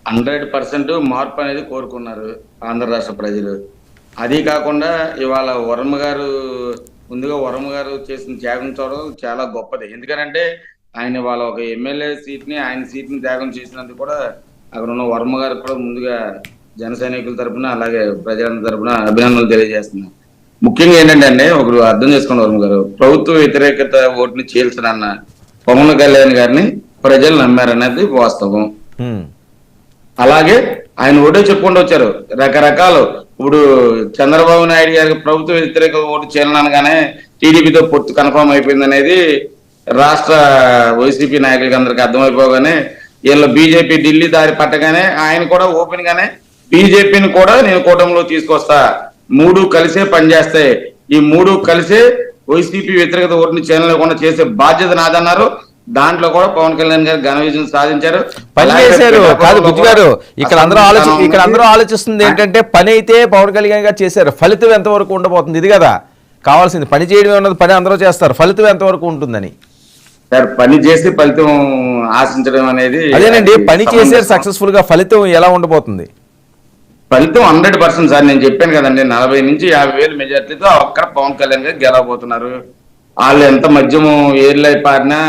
100% మార్పు అనేది కోరుకున్నారు ఆంధ్ర రాష్ట్ర ప్రజలు. అది కాకుండా ఇవాళ ముందుగా వర్మ గారు చేసిన త్యాగం చూడడం చాలా గొప్పది. ఎందుకనంటే ఆయన వాళ్ళ ఒక ఎమ్మెల్యే ఆయన సీట్ ని త్యాగం చేసినందుకు కూడా అక్కడ ఉన్న వర్మ గారికి కూడా ముందుగా జన సైనికుల తరపున అలాగే ప్రజల తరపున అభినందనలు తెలియజేస్తున్నాను. ముఖ్యంగా ఏంటంటే ఒకరు అర్థం చేసుకోండి వర్మ గారు, ప్రభుత్వ వ్యతిరేకత ఓటుని చీల్చనన్న పవన్ కళ్యాణ్ గారిని ప్రజలు నమ్మారనేది వాస్తవం. అలాగే ఆయన ఓటే చెప్పుకుంటూ వచ్చారు రకరకాలు. ఇప్పుడు చంద్రబాబు నాయుడు గారికి ప్రభుత్వ వ్యతిరేక ఓటు చేయాలనగానే టీడీపీతో పొత్తు కన్ఫర్మ్ అయిపోయింది అనేది రాష్ట్ర వైసీపీ నాయకులకి అందరికి అర్థమైపోగానే వీళ్ళ బీజేపీ ఢిల్లీ దారి పట్టగానే ఆయన కూడా ఓపెన్ గానే బీజేపీని కూడా నేను కూటమిలో తీసుకొస్తా, మూడు కలిసే పనిచేస్తాయి, ఈ మూడు కలిసే వైసీపీ వ్యతిరేకత ఓటుని చేయలేకుండా చేసే బాధ్యత నాదన్నారు. దాంట్లో కూడా పవన్ కళ్యాణ్ గారు ఘన విజయం సాధించారు, పని చేశారు. కాదు బుజ్జి గారు, ఇక్కడ అందరూ ఆలోచిస్తుంది ఏంటంటే పని అయితే పవన్ కళ్యాణ్ గారు చేశారు, ఫలితం ఎంతవరకు ఉండబోతుంది? ఇది కదా కావాల్సింది, పని చేయడం ఉన్నది, పని అందరూ చేస్తారు, ఫలితం ఎంతవరకు ఉంటుందని. సార్ పని చేసి ఫలితం ఆశించడం అనేది అదేనండి, పని చేశారు సక్సెస్ఫుల్ గా, ఫలితం ఎలా ఉండబోతుంది? ఫలితం 100% సార్. నేను చెప్పాను కదండి, 40 నుంచి 50,000 మెజార్టీతో ఒక్కడ పవన్ కళ్యాణ్ గారు గెలవబోతున్నారు. వాళ్ళు ఎంత మద్యము ఏర్లై పారినా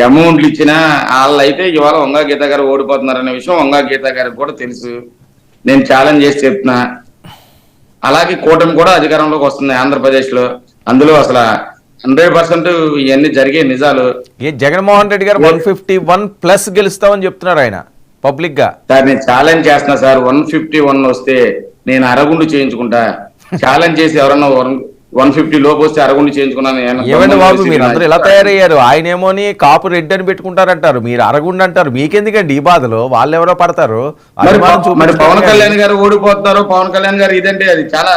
అమౌంట్లు ఇచ్చినా వాళ్ళు అయితే ఇవాళ వంగా గీత గారు ఓడిపోతున్నారు అనే విషయం వంగా గీత గారికి కూడా తెలుసు. నేను ఛాలెంజ్ చేసి చెప్తున్నా. అలాగే కూటమి కూడా అధికారంలోకి వస్తుంది ఆంధ్రప్రదేశ్ లో. అందులో అసలు 100% ఇవన్నీ జరిగే నిజాలు. జగన్మోహన్ రెడ్డి గారు 151+ గెలుస్తామని చెప్తున్నారు ఆయన పబ్లిక్ గా. సార్ నేను ఛాలెంజ్ చేస్తున్నా సార్, 151 వస్తే నేను అరగుండు చేయించుకుంటా. ఛాలెంజ్ చేసి ఎవరన్నా 150 లోపు వస్తే అరగుండు చేయించుకున్నాను. ఏమండి బాబు, మీరు అందరూ ఇలా తయారయ్యారు. ఆయన ఏమోని కాపు రెడ్డి అని పెట్టుకుంటారంటారు, మీరు అరగుండు అంటారు. మీకెందుకండి ఈ బాధలు? వాళ్ళు ఎవరో పడతారు. మరి పవన్ కళ్యాణ్ గారు ఓడిపోతున్నారు, పవన్ కళ్యాణ్ గారు ఇదంటే అది చాలా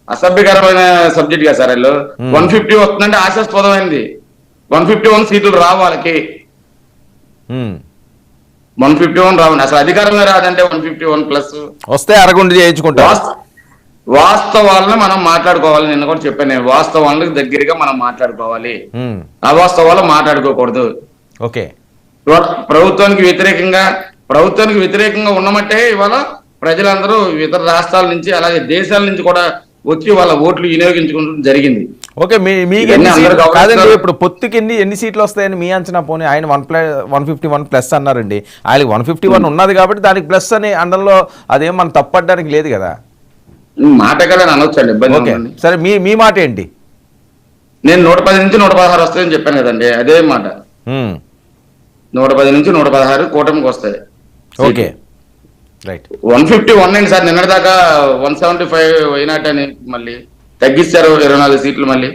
అసభ్యకరమైన సబ్జెక్ట్ కదా సార్. వాళ్ళు 150 వస్తుందంటే ఆశాస్పదమైంది. 151 సీట్లు రావు వాళ్ళకి, 151 రావండి. అసలు అధికారంలో రాదంటే 151+ వస్తే అరగుండు చేయించుకుంటారు. వాస్తవాలను మనం మాట్లాడుకోవాలి. నిన్న కూడా చెప్పాను నేను, వాస్తవాలకు దగ్గరగా మనం మాట్లాడుకోవాలి, అవాస్తవాలు మాట్లాడుకోకూడదు. ఓకే, ప్రభుత్వానికి వ్యతిరేకంగా ఉన్నమట్టే ఇవాళ ప్రజలందరూ ఇతర రాష్ట్రాల నుంచి అలాగే దేశాల నుంచి కూడా వచ్చి వాళ్ళ ఓట్లు వినియోగించుకోవడం జరిగింది. ఓకే, మీకు కాదండి ఇప్పుడు పొత్తుకి ఎన్ని సీట్లు వస్తాయని మీ అంచనా? పోనీ ఆయన 151+ అన్నారండి, ఆయనకి 151 ఉన్నది కాబట్టి దానికి ప్లస్ అని అండంలో అదేం మనం తప్పడానికి లేదు కదా. మాట కదా అనొచ్చండి, ఇబ్బంది. సరే, మీ మాట ఏంటి? నేను 110 నుంచి 116 వస్తాయని చెప్పాను కదండి, అదే మాట. 110 నుంచి 116 కూటమికి వస్తాయి. Okay, right. 151 అండి సార్. నిన్నటిదాకా 175 అయినట్టని మళ్ళీ తగ్గిస్తారు 24 సీట్లు. మళ్ళీ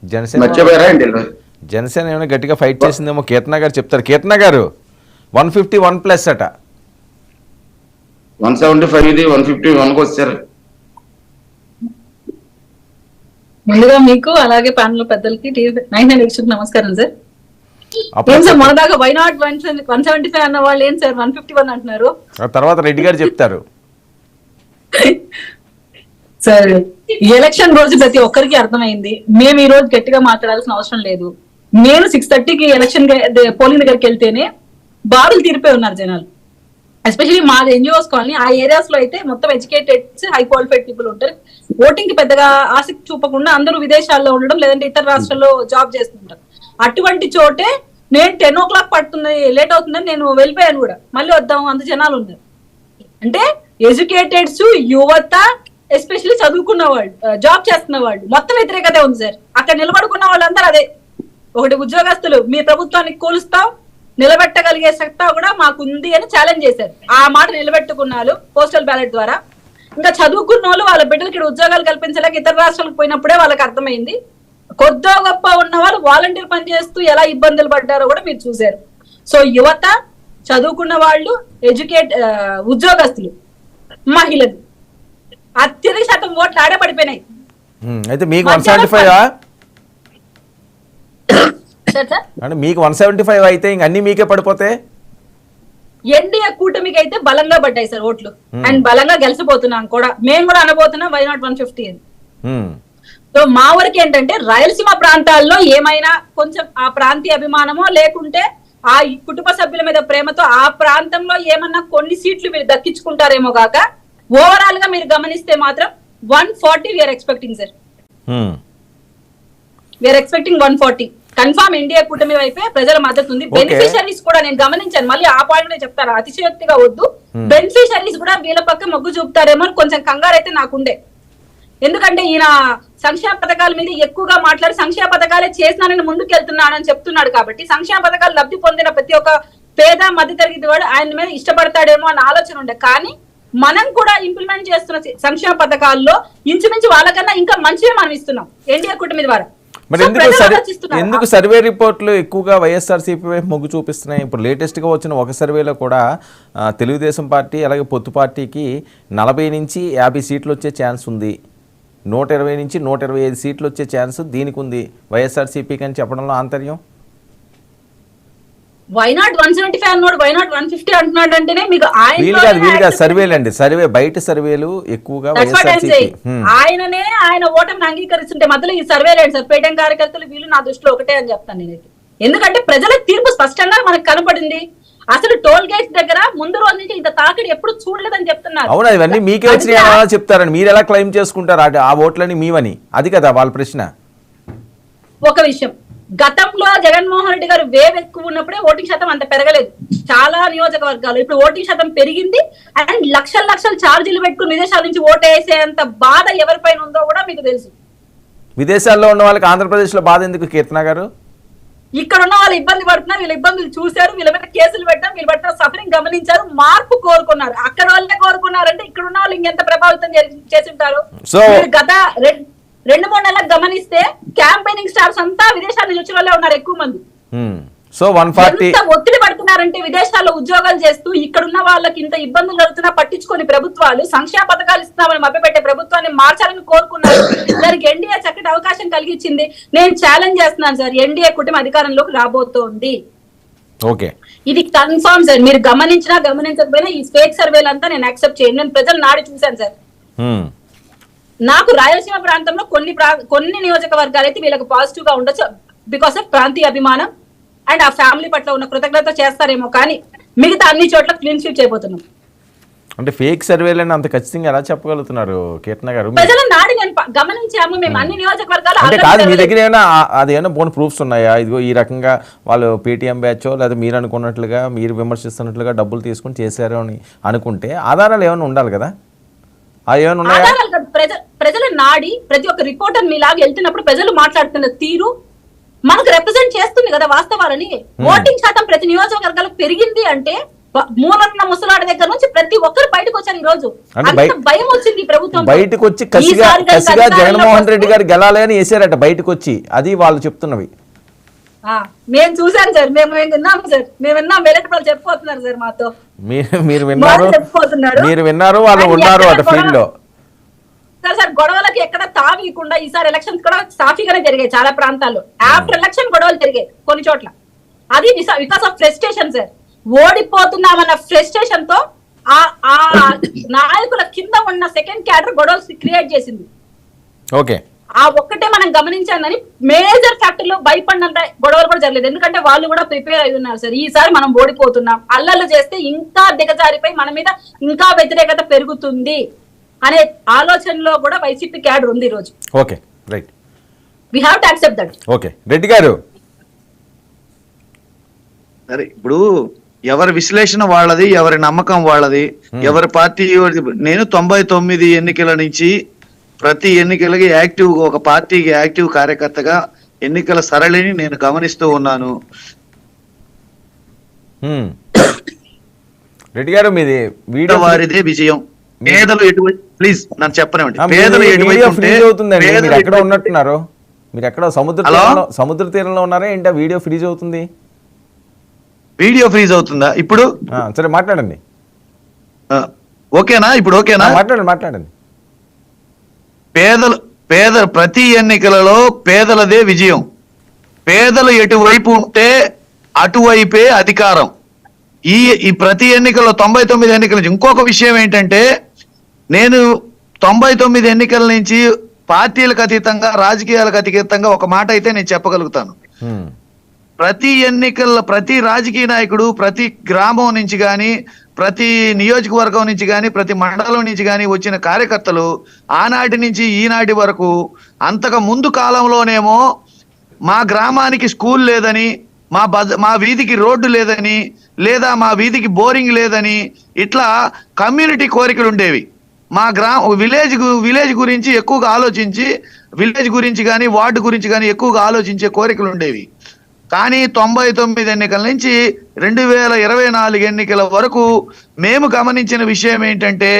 జనసేన మర్చిపోయారా ఏంటి? జనసేన ఏమైనా గట్టిగా ఫైట్ చేసిందేమో కీర్తన గారు చెప్తారు. కీర్తన గారు 151+ అట. 175 ఇది 151కి వచ్చారు. ముందుగా మీకు అలాగే ప్యానల్ పెద్దలకి నమస్కారం సార్. ఏం సార్ మొన్నదాకా వై నాట్ 175 అన్న వాళ్ళు ఏం సార్ 151 అంటున్నారు? తర్వాత రెడ్డి గారు చెప్తారు. సార్ ఎలక్షన్ రోజు ప్రతి ఒక్కరికి అర్థమైంది, మేము ఈ రోజు గట్టిగా మాట్లాడాల్సిన అవసరం లేదు. నేను 6:30కి ఎలక్షన్ పోలింగ్ దగ్గరికి వెళ్తేనే బారులు తీరిపోయి ఉన్నారు జనాలు. ఎస్పెషల్లీ మాది ఎన్జిఓస్ కాలనీ, ఆ ఏరియాస్ లో అయితే మొత్తం ఎడ్యుకేటెడ్ హై క్వాలిఫైడ్ పీపుల్ ఉంటారు. ఓటింగ్ కి పెద్దగా ఆసక్తి చూపకుండా అందరూ విదేశాల్లో ఉండడం లేదంటే ఇతర రాష్ట్రాల్లో జాబ్ చేస్తుంటారు. అటువంటి చోటే నేను 10 o'clock పడుతుంది, లేట్ అవుతుందని నేను వెళ్ళిపోయాను కూడా. మళ్ళీ వద్దాం, అంత జనాలు ఉన్నారు. అంటే ఎడ్యుకేటెడ్స్, యువత, ఎస్పెషల్లీ చదువుకున్న వాళ్ళు, జాబ్ చేస్తున్న వాళ్ళు, మొత్తం వ్యతిరేకత ఉంది సార్. అక్కడ నిలబడుకున్న వాళ్ళందరూ అదే. ఒకటి ఉద్యోగస్తులు, మీ ప్రభుత్వానికి కూలుస్తాం, నిలబెట్టగలిగే సత్తా కూడా మాకుంది అని ఛాలెంజ్ చేశారు. ఆ మాట నిలబెట్టుకున్నారు పోస్టల్ బ్యాలెట్ ద్వారా. ఇంకా చదువుకున్న వాళ్ళు వాళ్ళ బిడ్డలకి ఉద్యోగాలు కల్పించలేక ఇతర రాష్ట్రాలకు పోయినప్పుడే వాళ్ళకి అర్థమైంది. కొద్దో గొప్ప ఉన్న వాళ్ళు వాలంటీర్ పని చేస్తూ ఎలా ఇబ్బందులు పడ్డారో కూడా మీరు చూశారు. సో యువత, చదువుకున్న వాళ్ళు, ఉద్యోగస్తులు, మహిళలు అత్యధిక శాతం ఓట్లు ఆడే పడిపోయినాయి. అయితే మీకు 175 అంటే మీకు 175 అయితే ఇంక అన్ని మీకే పడిపోతే? ఎన్డీఏ కూటమికి అయితే బలంగా పడ్డాయి సార్ ఓట్లు, అండ్ బలంగా గెలిచిపోతున్నాం కూడా. మేము కూడా అనబోతున్నాం వై నాట్ 150 అని. సో మా వరకు ఏంటంటే రాయలసీమ ప్రాంతాల్లో ఏమైనా కొంచెం ఆ ప్రాంతీయ అభిమానమో లేకుంటే ఆ కుటుంబ సభ్యుల మీద ప్రేమతో ఆ ప్రాంతంలో ఏమన్నా కొన్ని సీట్లు మీరు దక్కించుకుంటారేమో కాక ఓవరాల్ గా మీరు గమనిస్తే మాత్రం 140 we are expecting sir. We are expecting 140 confirm. NDA కూటమి వైపే ప్రజల మద్దతు ఉంది. బెనిఫిషరీస్ కూడా నేను గమనించాను, మళ్ళీ ఆ పాయింట్ నేను చెప్తాను, అతిశయోక్తిగా వద్దు. బెనిఫిషరీస్ కూడా వీళ్ళ పక్క మొగ్గు చూపుతారేమో అని కొంచెం కంగారు అయితే నాకుండే. ఎందుకంటే ఈయన సంక్షేమ పథకాల మీద ఎక్కువగా మాట్లాడి సంక్షేమ పథకాలే చేసినానని ముందుకు వెళ్తున్నానని చెప్తున్నాడు కాబట్టి సంక్షేమ పథకాలు లబ్ధి పొందిన ప్రతి ఒక్క పేద మధ్యతరగతి వాడు ఆయన మీద ఇష్టపడతాడేమో అన్న ఆలోచన ఉండే. కానీ మనం కూడా ఇంప్లిమెంట్ చేస్తున్న సంక్షేమ పథకాల్లో ఇంచుమించు వాళ్ళకన్నా ఇంకా మంచిగా మనం ఇస్తున్నాం ఎన్డీఏ కూటమి ద్వారా. మరి ఎందుకు సర్వే రిపోర్ట్లు ఎక్కువగా వైఎస్ఆర్సీపీ వైపు మొగ్గు చూపిస్తున్నాయి? ఇప్పుడు లేటెస్ట్గా వచ్చిన ఒక సర్వేలో కూడా తెలుగుదేశం పార్టీ అలాగే పొత్తు పార్టీకి 40 నుంచి 50 సీట్లు వచ్చే ఛాన్స్ ఉంది, 120 నుంచి 125 సీట్లు వచ్చే ఛాన్స్ దీనికి ఉంది వైఎస్ఆర్సీపీకి అని చెప్పడంలో ఆంతర్యం. వైనాట్ 175 అన్నాడు, వైనాట్ 150 అంటున్నాడు అంటేనే మీకు వీలుగా సర్వేలు అండి, సర్వే బయట సర్వేలు ఎక్కువగా ఆయననే ఆయన ఓటమిని అంగీకరిస్తుంటే మధ్యలో ఈ సర్వేలు ఏంటి సార్? పేటెం కార్యకర్తలు వీళ్ళు నా దృష్టిలో ఒకటే అని చెప్తాను నేనైతే. ఎందుకంటే ప్రజల తీర్పు స్పష్టంగా మనకు కనపడింది. అసలు టోల్ గేట్స్ దగ్గర ముందు రోజు నుంచి ఇంత తాకిడి ఎప్పుడు చూడలేదని చెప్తున్నారు. అవునా? ఇవన్నీ మీకే వచ్చినాయా చెప్తారని మీరు ఎలా క్లెయిమ్ చేసుకుంటారు ఆ ఓట్లని మీవని? అది కదా వాళ్ళ ప్రశ్న. ఒక విషయం, గతంలో జగన్మోహన్ రెడ్డి గారు వేవ్ ఎక్కువ ఉన్నప్పుడే ఓటింగ్ శాతం అంత పెరగలేదు చాలా నియోజకవర్గాలు. ఇప్పుడు ఓటింగ్ శాతం పెరిగింది అండ్ లక్షల ఛార్జీలు పెట్టుకుని విదేశాల నుంచి ఓటు వేసేంత బాధ ఎవరిపైన ఉందో కూడా మీకు తెలుసు. విదేశాల్లో ఉన్న వాళ్ళకి ఆంధ్రప్రదేశ్ లో బాధ ఎందుకు కీర్తన గారు? ఇక్కడ ఉన్న వాళ్ళు ఇబ్బంది పడుతున్నారు, వీళ్ళ ఇబ్బందులు చూశారు, వీళ్ళ మీద కేసులు పెట్టారు, వీళ్ళు పట్టిన సఫరింగ్ గమనించారు, మార్పు కోరుకున్నారు. అక్కడ వాళ్ళే కోరుకున్నారంటే ఇక్కడ ఉన్న వాళ్ళు ఇంకెంత ప్రభావితం చేసి ఉంటారు. గత 2-3 నెలలకు గమనిస్తే క్యాంపెయినింగ్ స్టార్స్ అంతా విదేశాల నుంచి వచ్చిన వాళ్ళే ఉన్నారు ఎక్కువ మంది. సో 140 ఎంత ఒత్తిడి పడుతున్నారంటే విదేశాల్లో ఉద్యోగాలు చేస్తూ ఇక్కడ ఉన్న వాళ్ళకి ఇంత ఇబ్బందులు జరుగుతున్నా పట్టించుకొని ప్రభుత్వాలు సంక్షేమ పథకాలు ఇస్తున్నామని మభ్యపెట్టే ప్రభుత్వాన్ని మార్చాలని కోరుకున్నారు. దానికి ఎన్డీఏ చక్కటి అవకాశం కలిగించింది. నేను ఛాలెంజ్ చేస్తున్నాను సార్, ఎన్డీఏ కూటమి అధికారంలోకి రాబోతోంది. ఓకే, ఇది కన్ఫర్మ్ సార్. మీరు గమనించినా గమనించకపోయినా ఈ ఫేక్ సర్వేలంతా నేను యాక్సెప్ట్ చేయను. నేను ప్రజలు నాడి చూశాను సార్. నాకు రాయలసీమ ప్రాంతంలో కొన్ని నియోజకవర్గాలు అయితే వీళ్ళకి పాజిటివ్ గా ఉండొచ్చు బికాస్ ఆఫ్ ప్రాంతీయ అభిమానం అండ్ ఆ ఫ్యామిలీ పట్ల ఉన్న కృతజ్ఞత చేస్తారేమో, కానీ మిగతా అన్ని చోట్ల క్లీన్ స్వీప్ చేయబోతున్నాం. అంటే ఫేక్ సర్వేలని అంత ఖచ్చితంగా ఎలా చెప్పగలుగుతున్నారు కీర్తన గారు? ప్రజల నాడి నేను గమనించాము. మేము అన్ని నియోజకవర్గాలు అంటే కాదు, మీ దగ్గర ఏమైనా అదేమైనా పోనీ ప్రూఫ్స్ ఉన్నాయా? ఇదిగో ఈ రకంగా వాళ్ళు పేటీఎం బ్యాచో లేదా మీరు అనుకున్నట్లుగా మీరు విమర్శిస్తున్నట్లుగా డబ్బులు తీసుకుని చేశారు అని అనుకుంటే ఆధారాలు ఏమైనా ఉండాలి కదా? ప్రజల నాడి ప్రతి ఒక్క రిపోర్టర్ మీలాగా వెళ్తున్నప్పుడు ప్రజలు మాట్లాడుతున్న తీరు మనకు రిప్రజెంట్ చేస్తుంది కదా వాస్తవాలని. ఓటింగ్ శాతం ప్రతి నియోజకవర్గాలకు పెరిగింది అంటే మూలన్న ముసలాడ దగ్గర నుంచి ప్రతి ఒక్కరు బయటకు వచ్చారు. ఈ రోజు భయం వచ్చింది ప్రభుత్వం బయటకు వచ్చి కసిగా జగన్మోహన్ రెడ్డి గారు గెలాలి అని వేసారట బయటకు వచ్చి. అది వాళ్ళు చెప్తున్నవి మేము చూసాను సార్, మేము విన్నాము సార్, మేము విన్నాం. వెల్లడిపల్లి చెప్పిపోతున్నారు సార్ మాతో. మీరు విన్నారు, వాళ్ళు ఉన్నారు అటు ఫీల్డ్ లో. సార్ గొడవలకి ఎక్కడ తావీయకుండా ఈసారి ఎలక్షన్స్ కూడా సాఫీగానే జరిగాయి చాలా ప్రాంతాల్లో. ఆఫ్టర్ ఎలక్షన్ గొడవలు జరిగాయి కొన్ని చోట్ల. అది బికాస్ ఆఫ్ ఫ్రస్ట్రేషన్ సార్. ఓడిపోతున్నామన్న ఫ్రస్ట్రేషన్ తో ఆ నాయకుల కింద ఉన్న సెకండ్ క్యాడర్ గొడవలు క్రియేట్ చేసింది. ఓకే, ఆ ఒక్కటే మనం గమనించాలని మేజర్ ఫ్యాక్టర్లో భయపడినంత గొడవలు కూడా జరగలేదు. ఎందుకంటే వాళ్ళు కూడా ప్రిపేర్ అయి ఉన్నారు సార్. ఈసారి మనం ఓడిపోతున్నాం, అల్లర్లు చేస్తే ఇంకా దిగజారిపోయి మన మీద ఇంకా వ్యతిరేకత పెరుగుతుంది అనే ఆలోచనలో కూడా వైసీపీ క్యాడర్ ఉంది ఈ రోజు. Okay, right, we have to accept that. Okay, Reddy గారు. సరే, ఇప్పుడు ఎవరి విశ్లేషణ వాళ్ళది, ఎవరి నమ్మకం వాళ్ళది, ఎవరి పార్టీ. నేను 99 ఎన్నికల నుంచి ప్రతి ఎన్నికలకి యాక్టివ్, ఒక పార్టీకి యాక్టివ్ కార్యకర్తగా ఎన్నికల సరళిని నేను గమనిస్తూ ఉన్నాను. రెడ్డి గారు, మీది వీడియో వారిదే విజయం. పేదలు ఎటువంటి, ప్లీజ్ నన్ను చెప్పనివ్వండి. పేదలు మీరు ఎక్కడ ఉన్నట్టున్నారు? మీరు ఎక్కడ సముద్ర తీరంలో ఉన్నారా ఏంటి? వీడియో ఫ్రీజ్ అవుతుంది. వీడియో ఫ్రీజ్ అవుతుందా ఇప్పుడు? సరే మాట్లాడండి. ఓకేనా ఇప్పుడు? ఓకేనా? మాట్లాడండి. ప్రతి ఎన్నికలలో పేదలదే విజయం. పేదలు ఎటువైపు ఉంటే అటువైపే అధికారం. ఈ ప్రతి ఎన్నికల్లో 99 ఎన్నికల నుంచి ఇంకొక విషయం ఏంటంటే, నేను 99 ఎన్నికల నుంచి పార్టీలకు అతీతంగా, రాజకీయాలకు అతీతంగా ఒక మాట అయితే నేను చెప్పగలుగుతాను. ప్రతి ఎన్నికల్లో ప్రతి రాజకీయ నాయకుడు ప్రతి గ్రామం నుంచి కానీ ప్రతి నియోజకవర్గం నుంచి కానీ ప్రతి మండలం నుంచి కానీ వచ్చిన కార్యకర్తలు ఆనాటి నుంచి ఈనాటి వరకు అంతకు ముందు కాలంలోనేమో మా గ్రామానికి స్కూల్ లేదని మా వీధికి రోడ్డు లేదని లేదా మా వీధికి బోరింగ్ లేదని ఇట్లా కమ్యూనిటీ కోరికలు ఉండేవి. మా విలేజ్ గురించి ఎక్కువగా ఆలోచించి విలేజ్ గురించి కానీ వార్డు గురించి కానీ ఎక్కువగా ఆలోచించే కోరికలు ఉండేవి. కానీ 99 ఎన్నికల నుంచి 2024 ఎన్నికల వరకు మేము గమనించిన విషయం ఏంటంటే,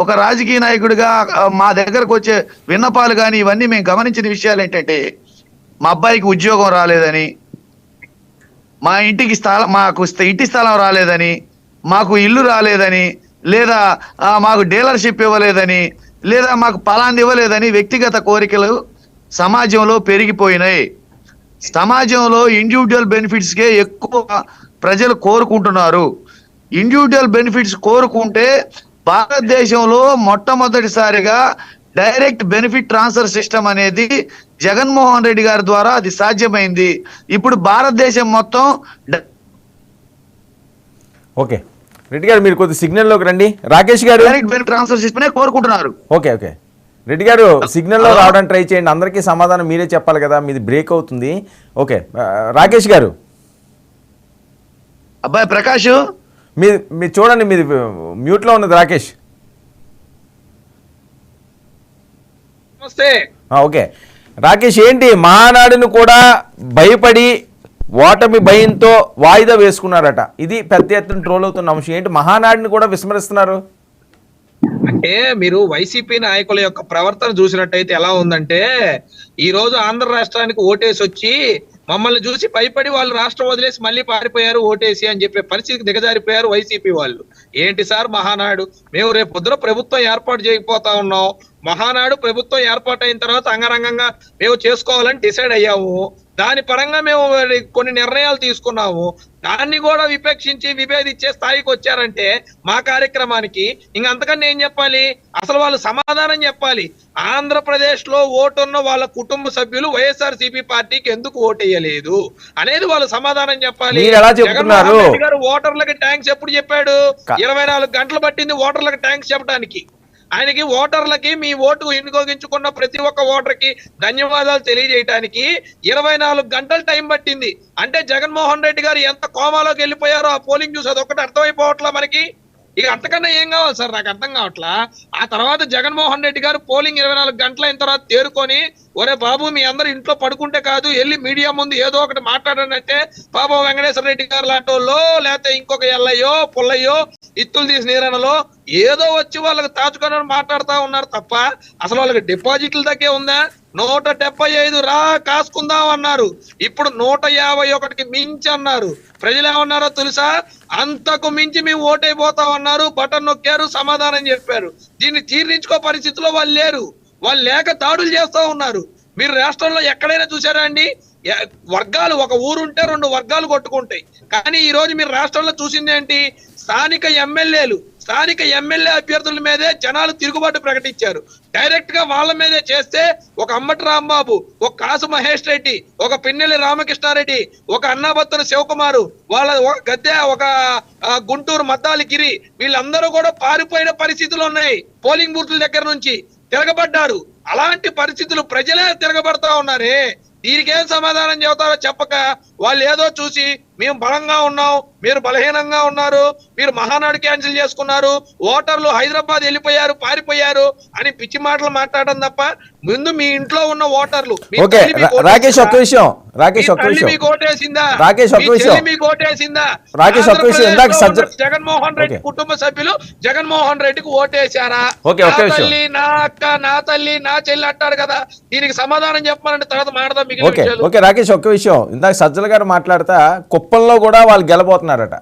ఒక రాజకీయ నాయకుడిగా మా దగ్గరకు వచ్చే విన్నపాలు కానీ ఇవన్నీ మేము గమనించిన విషయాలు ఏంటంటే, మా అబ్బాయికి ఉద్యోగం రాలేదని, మాకు ఇంటి స్థలం రాలేదని, మాకు ఇల్లు రాలేదని, లేదా మాకు డీలర్షిప్ ఇవ్వలేదని, లేదా మాకు పలాంది ఇవ్వలేదని వ్యక్తిగత కోరికలు సమాజంలో పెరిగిపోయినాయి. సమాజంలో ఇండివిజువల్ బెనిఫిట్స్కే ఎక్కువ ప్రజలు కోరుకుంటున్నారు. ఇండివిజువల్ బెనిఫిట్స్ కోరుకుంటే భారతదేశంలో మొట్టమొదటిసారిగా డైరెక్ట్ బెనిఫిట్ ట్రాన్స్ఫర్ సిస్టమ్ అనేది జగన్మోహన్ రెడ్డి గారి ద్వారా అది సాధ్యమైంది. ఇప్పుడు భారతదేశం మొత్తం ఓకే రెడ్డి గారు మీరు కొద్ది సిగ్నల్లోకి రండి. రాకేష్ గారు డైరెక్ట్ బెనిఫిట్ ట్రాన్స్ఫర్ సిస్టమ్ కోరుకుంటున్నారు. ఓకే ఓకే రెడ్డి గారు సిగ్నల్లో రావడానికి ట్రై చేయండి. అందరికీ సమాధానం మీరే చెప్పాలి కదా, మీది బ్రేక్ అవుతుంది. ఓకే రాకేష్ గారు అబ్బాయి ప్రకాష్ మీరు చూడండి, మీది మ్యూట్లో ఉన్నది రాకేష్. ఓకే రాకేష్, ఏంటి మహానాడును కూడా భయపడి ఓటమి భయంతో వాయిదా వేసుకున్నారట, ఇది పెద్ద ఎత్తున ట్రోల్ అవుతున్న అంశం. ఏంటి మహానాడుని కూడా విస్మరిస్తున్నారు? అంటే మీరు వైసీపీ నాయకుల యొక్క ప్రవర్తన చూసినట్టయితే ఎలా ఉందంటే, ఈ రోజు ఆంధ్ర రాష్ట్రానికి ఓటేసి వచ్చి మమ్మల్ని చూసి భయపడి వాళ్ళు రాష్ట్రం వదిలేసి మళ్ళీ పారిపోయారు ఓటేసి అని చెప్పే పరిస్థితికి దిగజారిపోయారు వైసీపీ వాళ్ళు. ఏంటి సార్ మహానాడు, మేము రేపు పొద్దున ప్రభుత్వం ఏర్పాటు చేయకపోతా ఉన్నాం, మహానాడు ప్రభుత్వం ఏర్పాటు అయిన తర్వాత అంగరంగంగా మేము చేసుకోవాలని డిసైడ్ అయ్యాము, దాని పరంగా మేము కొన్ని నిర్ణయాలు తీసుకున్నాము, దాన్ని కూడా విపేక్షించి విభేదించే స్థాయికి వచ్చారంటే మా కార్యక్రమానికి ఇంకంతకన్నా ఏం చెప్పాలి? అసలు వాళ్ళు సమాధానం చెప్పాలి. ఆంధ్రప్రదేశ్ లో ఓటున్న వాళ్ళ కుటుంబ సభ్యులు వైఎస్ఆర్సీపీ పార్టీకి ఎందుకు ఓటేయలేదు అనేది వాళ్ళు సమాధానం చెప్పాలి. జగన్మోహన్ రెడ్డి గారు ఓటర్లకి ట్యాంక్స్ ఎప్పుడు చెప్పాడు? 24 గంటలు పట్టింది ఓటర్లకి ట్యాంక్స్ చెప్పడానికి. ఆయనకి ఓటర్లకి మీ ఓటు వినియోగించుకున్న ప్రతి ఒక్క ఓటర్కి ధన్యవాదాలు తెలియజేయడానికి 24 గంటలు టైం పట్టింది. అంటే జగన్మోహన్ రెడ్డి గారు ఎంత కోమాలోకి వెళ్ళిపోయారో ఆ పోలింగ్ చూసి అదొక్కటి అర్థమైపోవట్లా మనకి. ఇక అంతకన్నా ఏం కావాలి సార్, నాకు అర్థం కావట్లా. ఆ తర్వాత జగన్మోహన్ రెడ్డి గారు పోలింగ్ 24 గంటలు అయిన తర్వాత తేరుకొని, ఒరే బాబు మీ అందరు ఇంట్లో పడుకుంటే కాదు, వెళ్ళి మీడియా ముందు ఏదో ఒకటి మాట్లాడానంటే పాపం వెంకటేశ్వర రెడ్డి గారు లాంటి వాళ్ళు, లేకపోతే ఇంకొక ఎల్లయ్యో పుల్లయ్యో ఇత్తులు తీసి నీరనలో ఏదో వచ్చి వాళ్ళకి తాచుకొని మాట్లాడుతూ ఉన్నారు తప్ప అసలు వాళ్ళకి డిపాజిట్లు దగ్గే ఉందా? 175 రా కాసుకుందాం అన్నారు, ఇప్పుడు 151కి మించి అన్నారు. ప్రజలు ఏమన్నారో తెలుసా? అంతకు మించి మేము ఓటైపోతాం అన్నారు, బటన్ నొక్కారు, సమాధానం చెప్పారు. దీన్ని జీర్ణించుకో పరిస్థితిలో వాళ్ళు లేరు. వాళ్ళు లేక దాడులు చేస్తూ ఉన్నారు. మీరు రాష్ట్రంలో ఎక్కడైనా చూసారా అండి? వర్గాలు, ఒక ఊరుంటే 2 వర్గాలు కొట్టుకుంటాయి. కానీ ఈ రోజు మీరు రాష్ట్రంలో చూసింది ఏంటి? స్థానిక ఎమ్మెల్యే అభ్యర్థుల మీదే జనాలు తిరుగుబాటు ప్రకటించారు. డైరెక్ట్ గా వాళ్ళ మీదే చేస్తే ఒక అంబటి రాంబాబు, ఒక కాసు మహేష్ రెడ్డి, ఒక పిన్నెల్లి రామకృష్ణారెడ్డి, ఒక అన్నాబత్తుల శివకుమారు, వాళ్ళ ఒక గద్దె, ఒక గుంటూరు మద్దాలి గిరి, వీళ్ళందరూ కూడా పారిపోయిన పరిస్థితులు ఉన్నాయి. పోలింగ్ బూత్ల దగ్గర నుంచి తిరగబడ్డారు. అలాంటి పరిస్థితులు ప్రజలే తిరగబడతా ఉన్నారే. దీనికేం సమాధానం చెబుతారో చెప్పక వాళ్ళు ఏదో చూసి మేము బలంగా ఉన్నాం, మీరు బలహీనంగా ఉన్నారు, మీరు మహానాడు క్యాన్సిల్ చేసుకున్నారు, ఓటర్లు హైదరాబాద్ వెళ్ళిపోయారు, పారిపోయారు అని పిచ్చి మాటలు మాట్లాడడం తప్ప ముందు మీ ఇంట్లో ఉన్న ఓటర్లు రాకేష్ ఒక్క విషయం జగన్మోహన్ రెడ్డి కుటుంబ సభ్యులు జగన్మోహన్ రెడ్డికి ఓటేశారా? తల్లి నా అక్క, నా తల్లి, నా చెల్లి అంటారు కదా, దీనికి సమాధానం చెప్పాలంటే తర్వాత మాట్లాడదాం. ఓకే రాకేష్ ఒక్క విషయం, ఇందాక సజ్జల గారు మాట్లాడతా కుప్పంలో కూడా వాళ్ళు గెలబోతున్నారట.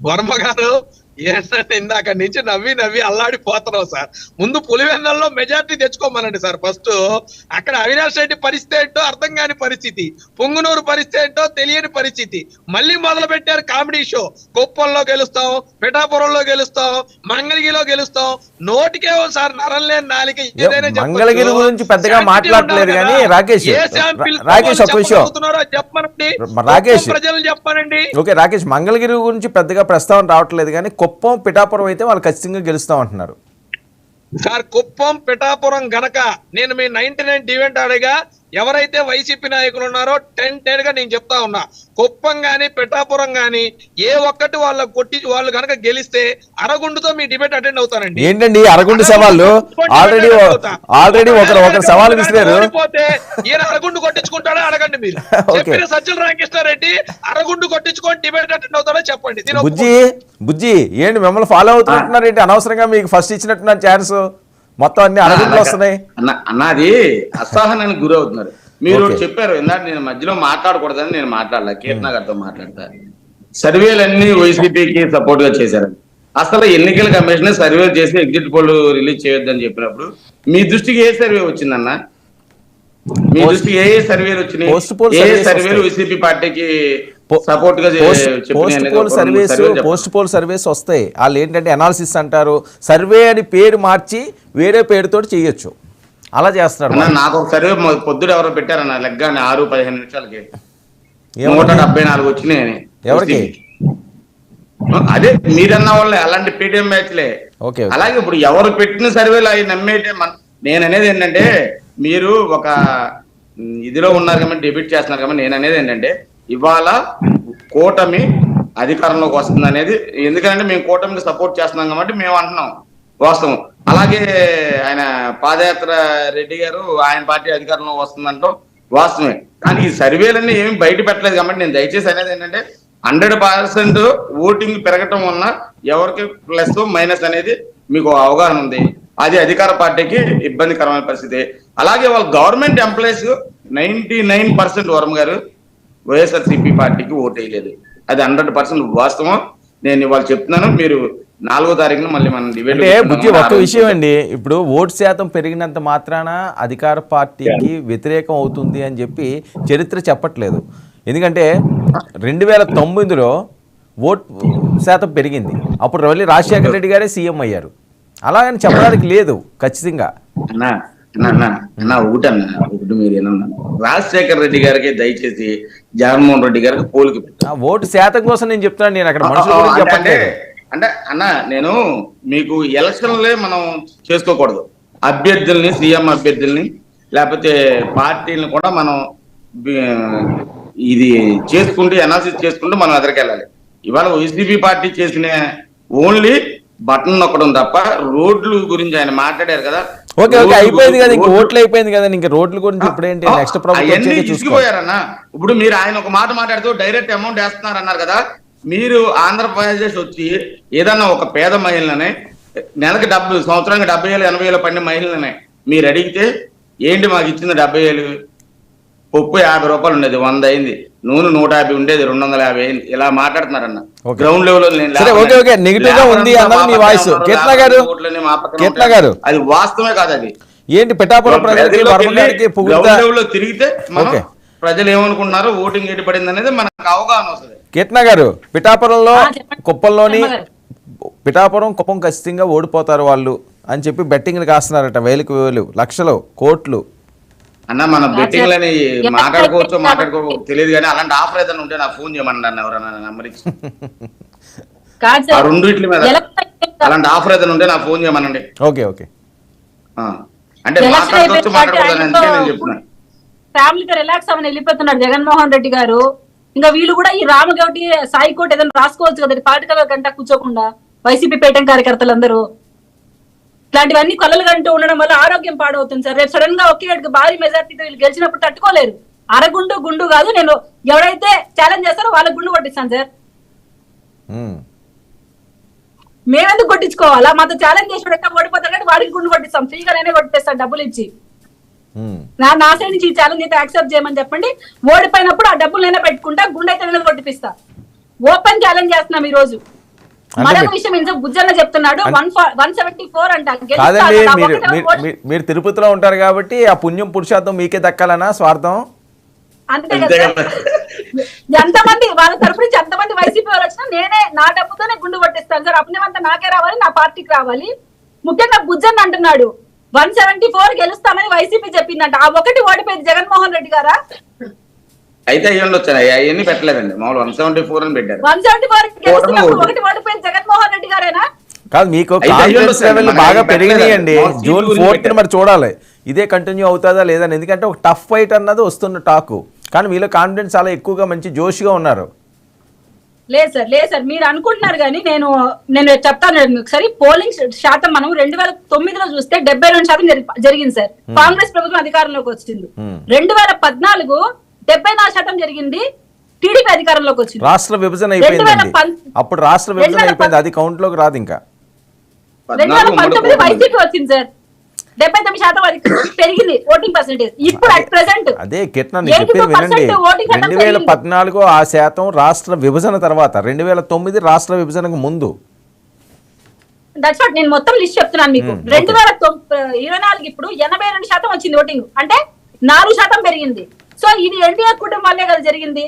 వర్మ గారు ఏంటంటే ఇందాక నుంచి నవ్వి అల్లాడిపోతున్నావు సార్. ముందు పులివెన్నెల్లో మెజార్టీ తెచ్చుకోమనండి సార్ ఫస్ట్. అక్కడ అవినాష్ రెడ్డి పరిస్థితి ఏంటో అర్థం కాని పరిస్థితి, పొంగునూరు పరిస్థితి ఏంటో తెలియని పరిస్థితి. మళ్ళీ మొదలు పెట్టారు కామెడీ షో. కుప్పంలో గెలుస్తాం, పిఠాపురంలో గెలుస్తాం, మంగళగిరిలో గెలుస్తాం. నోటికే సార్ నరం లేని నాలిక ఏదైనా చెప్పొచ్చు. మంగళగిరి గురించి పెద్దగా మాట్లాడలేదు కానీ రాకేష్ ఒక విషయం చెప్పమనండి, రాకేష్ ప్రజలు చెప్పానండి. ఓకే రాకేష్, మంగళగిరి గురించి పెద్దగా ప్రస్తావన రావట్లేదు కానీ కుప్పం పిఠాపురం అయితే వాళ్ళు ఖచ్చితంగా గెలుస్తాం అంటున్నారు సార్. కుప్పం పిఠాపురం గనక నేను మీ 99 డివెంట్ ఆడగా ఎవరైతే వైసీపీ నాయకులు ఉన్నారో 10 గా నేను చెప్తా ఉన్నా, కుప్పం గాని పిఠాపురం గాని ఏ ఒక్కటి వాళ్ళు గనక గెలిస్తే అరగుండుతో మీ డిబేట్ అటెండ్ అవుతానండి. ఏంటండి అరగుండు సవాళ్ళు? ఆల్రెడీ ఒకరు సవాల్ విసిరారు. ఈయన అరగుండు కొట్టించుకుంటాడా అడగండి మీరు. చెప్పిన సజ్జల రామకృష్ణారెడ్డి అరగుండు కొట్టించుకొని డిబేట్ అటెండ్ అవుతాడో చెప్పండి. బుజ్జి ఏంటి మిమ్మల్ని ఫాలో అవుతున్నట్టున్నారు ఏంటి? అనవసరంగా మీకు ఫస్ట్ ఇచ్చినట్టున్నారు ఛాన్స్, మొత్తం అన్ని అరగుండులు వస్తున్నాయి అన్నది అసహనానికి గురవుతున్నారు. మీరు చెప్పారు ఇందాక, నేను మధ్యలో మాట్లాడకూడదని నేను మాట్లాడలే, కీర్తన గారితో మాట్లాడతా. సర్వేలన్నీ వైసీపీకి సపోర్ట్ గా చేశారు. అసలు ఎన్నికల కమిషన్ సర్వేలు చేసి ఎగ్జిట్ పోల్ రిలీజ్ చేయొద్దని చెప్పినప్పుడు మీ దృష్టికి ఏ సర్వే వచ్చిందన్న? మీ దృష్టికి ఏ సర్వేలు వచ్చినాయి? ఏ సర్వేలు వైసీపీ పార్టీకి సపోర్ట్ గా పోస్ట్ పోల్ సర్వేస్ వస్తాయి. వాళ్ళు ఏంటంటే అనాలిసిస్ అంటారు, సర్వే అని పేరు మార్చి వేరే పేరుతో చేయొచ్చు, అలా చేస్తున్నారు. నాకు ఒక సర్వే పొద్దుడు ఎవరో పెట్టారన్న లెగ్గాని 6-15 నిమిషాలకి 174 వచ్చినాయని. ఎవరికి? అదే మీరన్న వాళ్ళే, అలాంటి పేటిఎం మ్యాచ్లే. అలాగే ఇప్పుడు ఎవరు పెట్టిన సర్వేలు అవి నమ్మేటే. నేను అనేది ఏంటంటే, మీరు ఒక ఇదిలో ఉన్నారు కాబట్టి డిబేట్ చేస్తున్నారు కాబట్టి నేను అనేది ఏంటంటే, ఇవాళ కూటమి అధికారంలోకి వస్తుంది అనేది. ఎందుకంటే మేము కూటమికి సపోర్ట్ చేస్తున్నాం కాబట్టి మేము అంటున్నాం వాస్తవం. అలాగే ఆయన పాదయాత్ర రెడ్డి గారు ఆయన పార్టీ అధికారంలో వస్తుందంటో వాస్తవమే. కానీ ఈ సర్వేలన్నీ ఏమి బయట పెట్టలేదు కాబట్టి నేను దయచేసి అనేది ఏంటంటే, 100% ఓటింగ్ పెరగటం వలన ఎవరికి ప్లస్ మైనస్ అనేది మీకు అవగాహన ఉంది. అది అధికార పార్టీకి ఇబ్బందికరమైన పరిస్థితి. అలాగే వాళ్ళ గవర్నమెంట్ ఎంప్లాయీస్ 99% వరం గారు వైఎస్ఆర్సీపీ పార్టీకి ఓటు వేయలేదు. అది 100% వాస్తవం. నేను ఇవాళ చెప్తున్నాను. మీరు 4వ తారీఖున మళ్ళీ మనం డిబేట్. బుజ్జి ఒక విషయం అండి, ఇప్పుడు ఓటు శాతం పెరిగినంత మాత్రాన అధికార పార్టీకి వ్యతిరేకం అవుతుంది అని చెప్పి చరిత్ర చెప్పట్లేదు. ఎందుకంటే 2009లో ఓటు శాతం పెరిగింది, అప్పుడు మళ్ళీ రాజశేఖర రెడ్డి గారే సీఎం అయ్యారు. అలాగని చెప్పడానికి లేదు ఖచ్చితంగా. ఒకటి మీరు ఏమన్నా రాజశేఖర రెడ్డి గారికి దయచేసి జగన్మోహన్ రెడ్డి గారికి పోలికి ఓటు శాతం కోసం నేను చెప్తున్నాను. నేను అక్కడ మనుషుల గురించి చెప్పట్లేదు. అంటే అన్న, నేను మీకు ఎలక్షన్లే మనం చేసుకోకూడదు. అభ్యర్థుల్ని, సీఎం అభ్యర్థుల్ని లేకపోతే పార్టీలను కూడా మనం ఇది చేసుకుంటూ అనాలిసిస్ చేసుకుంటూ మనం ఎదరికెళ్ళాలి. ఇవాళ వైసీపీ పార్టీ చేసిన ఓన్లీ బటన్ నొక్కడం తప్ప రోడ్లు గురించి ఆయన మాట్లాడారు కదా. ఓకే అయిపోయింది కదా, ఇంకా ఓట్లు అయిపోయింది కదా, ఇంకా రోడ్ల గురించి ఇప్పుడేంటి నెక్స్ట్ అవన్నీ చూసిపోయారన్న. ఇప్పుడు మీరు ఆయన ఒక మాట మాట్లాడుతూ డైరెక్ట్ అమౌంట్ వేస్తున్నారు అన్నారు కదా. మీరు ఆంధ్రప్రదేశ్ వచ్చి ఏదన్నా ఒక పేద మహిళనే నెలకి సంవత్సరానికి 70,000-80,000 పడిన మహిళలనే మీరు అడిగితే ఏంటి మాకు ఇచ్చింది 70,000, పప్పు 50 రూపాయలు ఉండేది 100 అయింది, నూనె 150 ఉండేది 250 అయింది, ఇలా మాట్లాడుతున్నారన్న. గ్రౌండ్ లెవెల్ అది వాస్తవమే కాదు. అది ఏంటి పిఠాపురం ప్రజలు తిరిగితే మనం ప్రజలు ఏమనుకుంటున్నారో ఓటింగ్ ఎటు పడింది అనేది మనకు అవగాహన వస్తుంది. కీర్తన గారు, పిఠాపురంలో కుప్పంలోని పిఠాపురం కుప్పం ఖచ్చితంగా ఓడిపోతారు వాళ్ళు అని చెప్పి బెట్టింగ్లు కాస్తున్నారట, 1000 లక్షలు కోట్లు. అన్న మన బెట్టింగ్ లని మాట్లాడుకోవచ్చు తెలియదు కానీ అలాంటి ఆఫర్ ఏదైనా ఉంటే నాకు ఫోన్ చేయమని అన్న ఎవరన్నా నెంబర్ ఇచ్చి రెండింటి మీద అలాంటి ఆఫర్ ఏదైనా ఉంటే నాకు ఫోన్ చేయమనండి. ఓకే అంటే మాట్లాడుకోవచ్చు మాట్లాడకూడదని అందుకే నేను చెప్తున్నాను. ఫ్యామిలీతో రిలాక్స్ అవని వెళ్ళిపోతున్నాడు జగన్మోహన్ రెడ్డి గారు. ఇంకా వీళ్ళు కూడా ఈ రామగౌటి సాయి కోట్ ఏదైనా రాసుకోవచ్చు కదా పార్టీల గంట కూర్చోకుండా. వైసీపీ పేటం కార్యకర్తలందరూ ఇట్లాంటివన్నీ కలలు గంటూ ఉండడం వల్ల ఆరోగ్యం పాడవుతుంది సార్. రేపు సడన్ గా ఒకే భారీ మెజార్టీతో వీళ్ళు గెలిచినప్పుడు తట్టుకోలేరు. గుండు కాదు, నేను ఎవరైతే ఛాలెంజ్ చేస్తారో వాళ్ళకి గుండు కొట్టిస్తాను సార్. మేమెందుకు కొట్టించుకోవాలా? మాతో ఛాలెంజ్ చేసి ఓడిపోతారు కానీ వాడికి గుండు కొట్టిస్తాం, ఫ్రీగా నేనే కొట్టిస్తాను డబ్బులు ఇచ్చి. నా సైడ్ నుంచి ఈ ఛాలెంజ్ అయితే యాక్సెప్ట్ చేయమని చెప్పండి. ఓడిపోయినప్పుడు ఆ డబ్బులు నేనే పెట్టుకుంటా, గుండె అయితే నేను కొట్టిపిస్తా. ఓపెన్ ఛాలెంజ్ చేస్తున్నాం ఈ రోజు. మరొక విషయం ఏంటో బుజ్జన్న చెప్తున్నాడు 174 అంట కాదండి, మీరు తిరుపతిలో ఉంటారు కాబట్టి ఆ పుణ్యం పురుషార్థం మీకే దక్కాలనా స్వార్థం? అంతే కదా. ఎంతమంది వాళ్ళ తరపు నుంచి ఎంతమంది వైసీపీ వాళ్ళు వచ్చినా నేనే నా డబ్బుతోనే గుండు కొట్టిస్తాను సార్, అప్పుడేమంతా నాకే రావాలి, నా పార్టీకి రావాలి. ముఖ్యంగా బుజ్జన్న అంటున్నాడు 174 గెలుస్తామని వైసీపీ చెప్పిందంట. ఆ ఒకటి ఓడిపోయింది జగన్మోహన్ రెడ్డి గారా? అయితే అయ్యి ఉండొచ్చు, అవన్నీ పెట్టలేదండి, మామూలు 174 అని పెట్టారు. 174 గెలుస్తున్నప్పుడు ఒకటి ఓడిపోయింది జగన్మోహన్ రెడ్డి గారేనా? కాదు, మీకు కాన్ఫిడెన్స్ లెవెల్ బాగా పెరిగినాయండి. జూన్ 4th మరి చూడాలి ఇదే కంటిన్యూ అవుతుందా లేదని. ఎందుకంటే ఒక టఫ్ ఫైట్ అన్నది వస్తున్న టాకు, కానీ మీలో కాన్ఫిడెన్స్ చాలా ఎక్కువగా మంచి జోష్గా ఉన్నారు. లేదు సార్ మీరు అనుకుంటున్నారు కానీ నేను చెప్తాను ఒకసారి. పోలింగ్ శాతం మనం 2009లో చూస్తే 72% జరిగింది సార్. కాంగ్రెస్ ప్రభుత్వం అధికారంలోకి వచ్చింది. 2014 74% జరిగింది, టీడీపీ అధికారంలోకి వచ్చింది. రాష్ట్ర విభజన అయిపోయింది, అప్పుడు రాష్ట్ర విభజన అయిపోయింది, అది కౌంట్ లోకి రాదు. ఇంకా 2019 వైసీపీ వచ్చింది సార్, 79% అది పెరిగింది ఓటింగ్ పర్సెంటేజ్. ఇప్పుడు అట్ ప్రెసెంట్ అదే కిట్న చెప్పేది వినండి, 2014 ఆ శాతం రాష్ట్ర విభజన తర్వాత, 2009 రాష్ట్ర విభజనకు ముందు. దట్స్ వాట్ నేను మొత్తం లిస్ట్ చెప్తున్నాను మీకు. 2024 ఇప్పుడు 82% వచ్చింది ఓటింగ్, అంటే 4% పెరిగింది. సో ఇది ఎన్డీఏ కుటుంబం వల్లే కదా జరిగింది,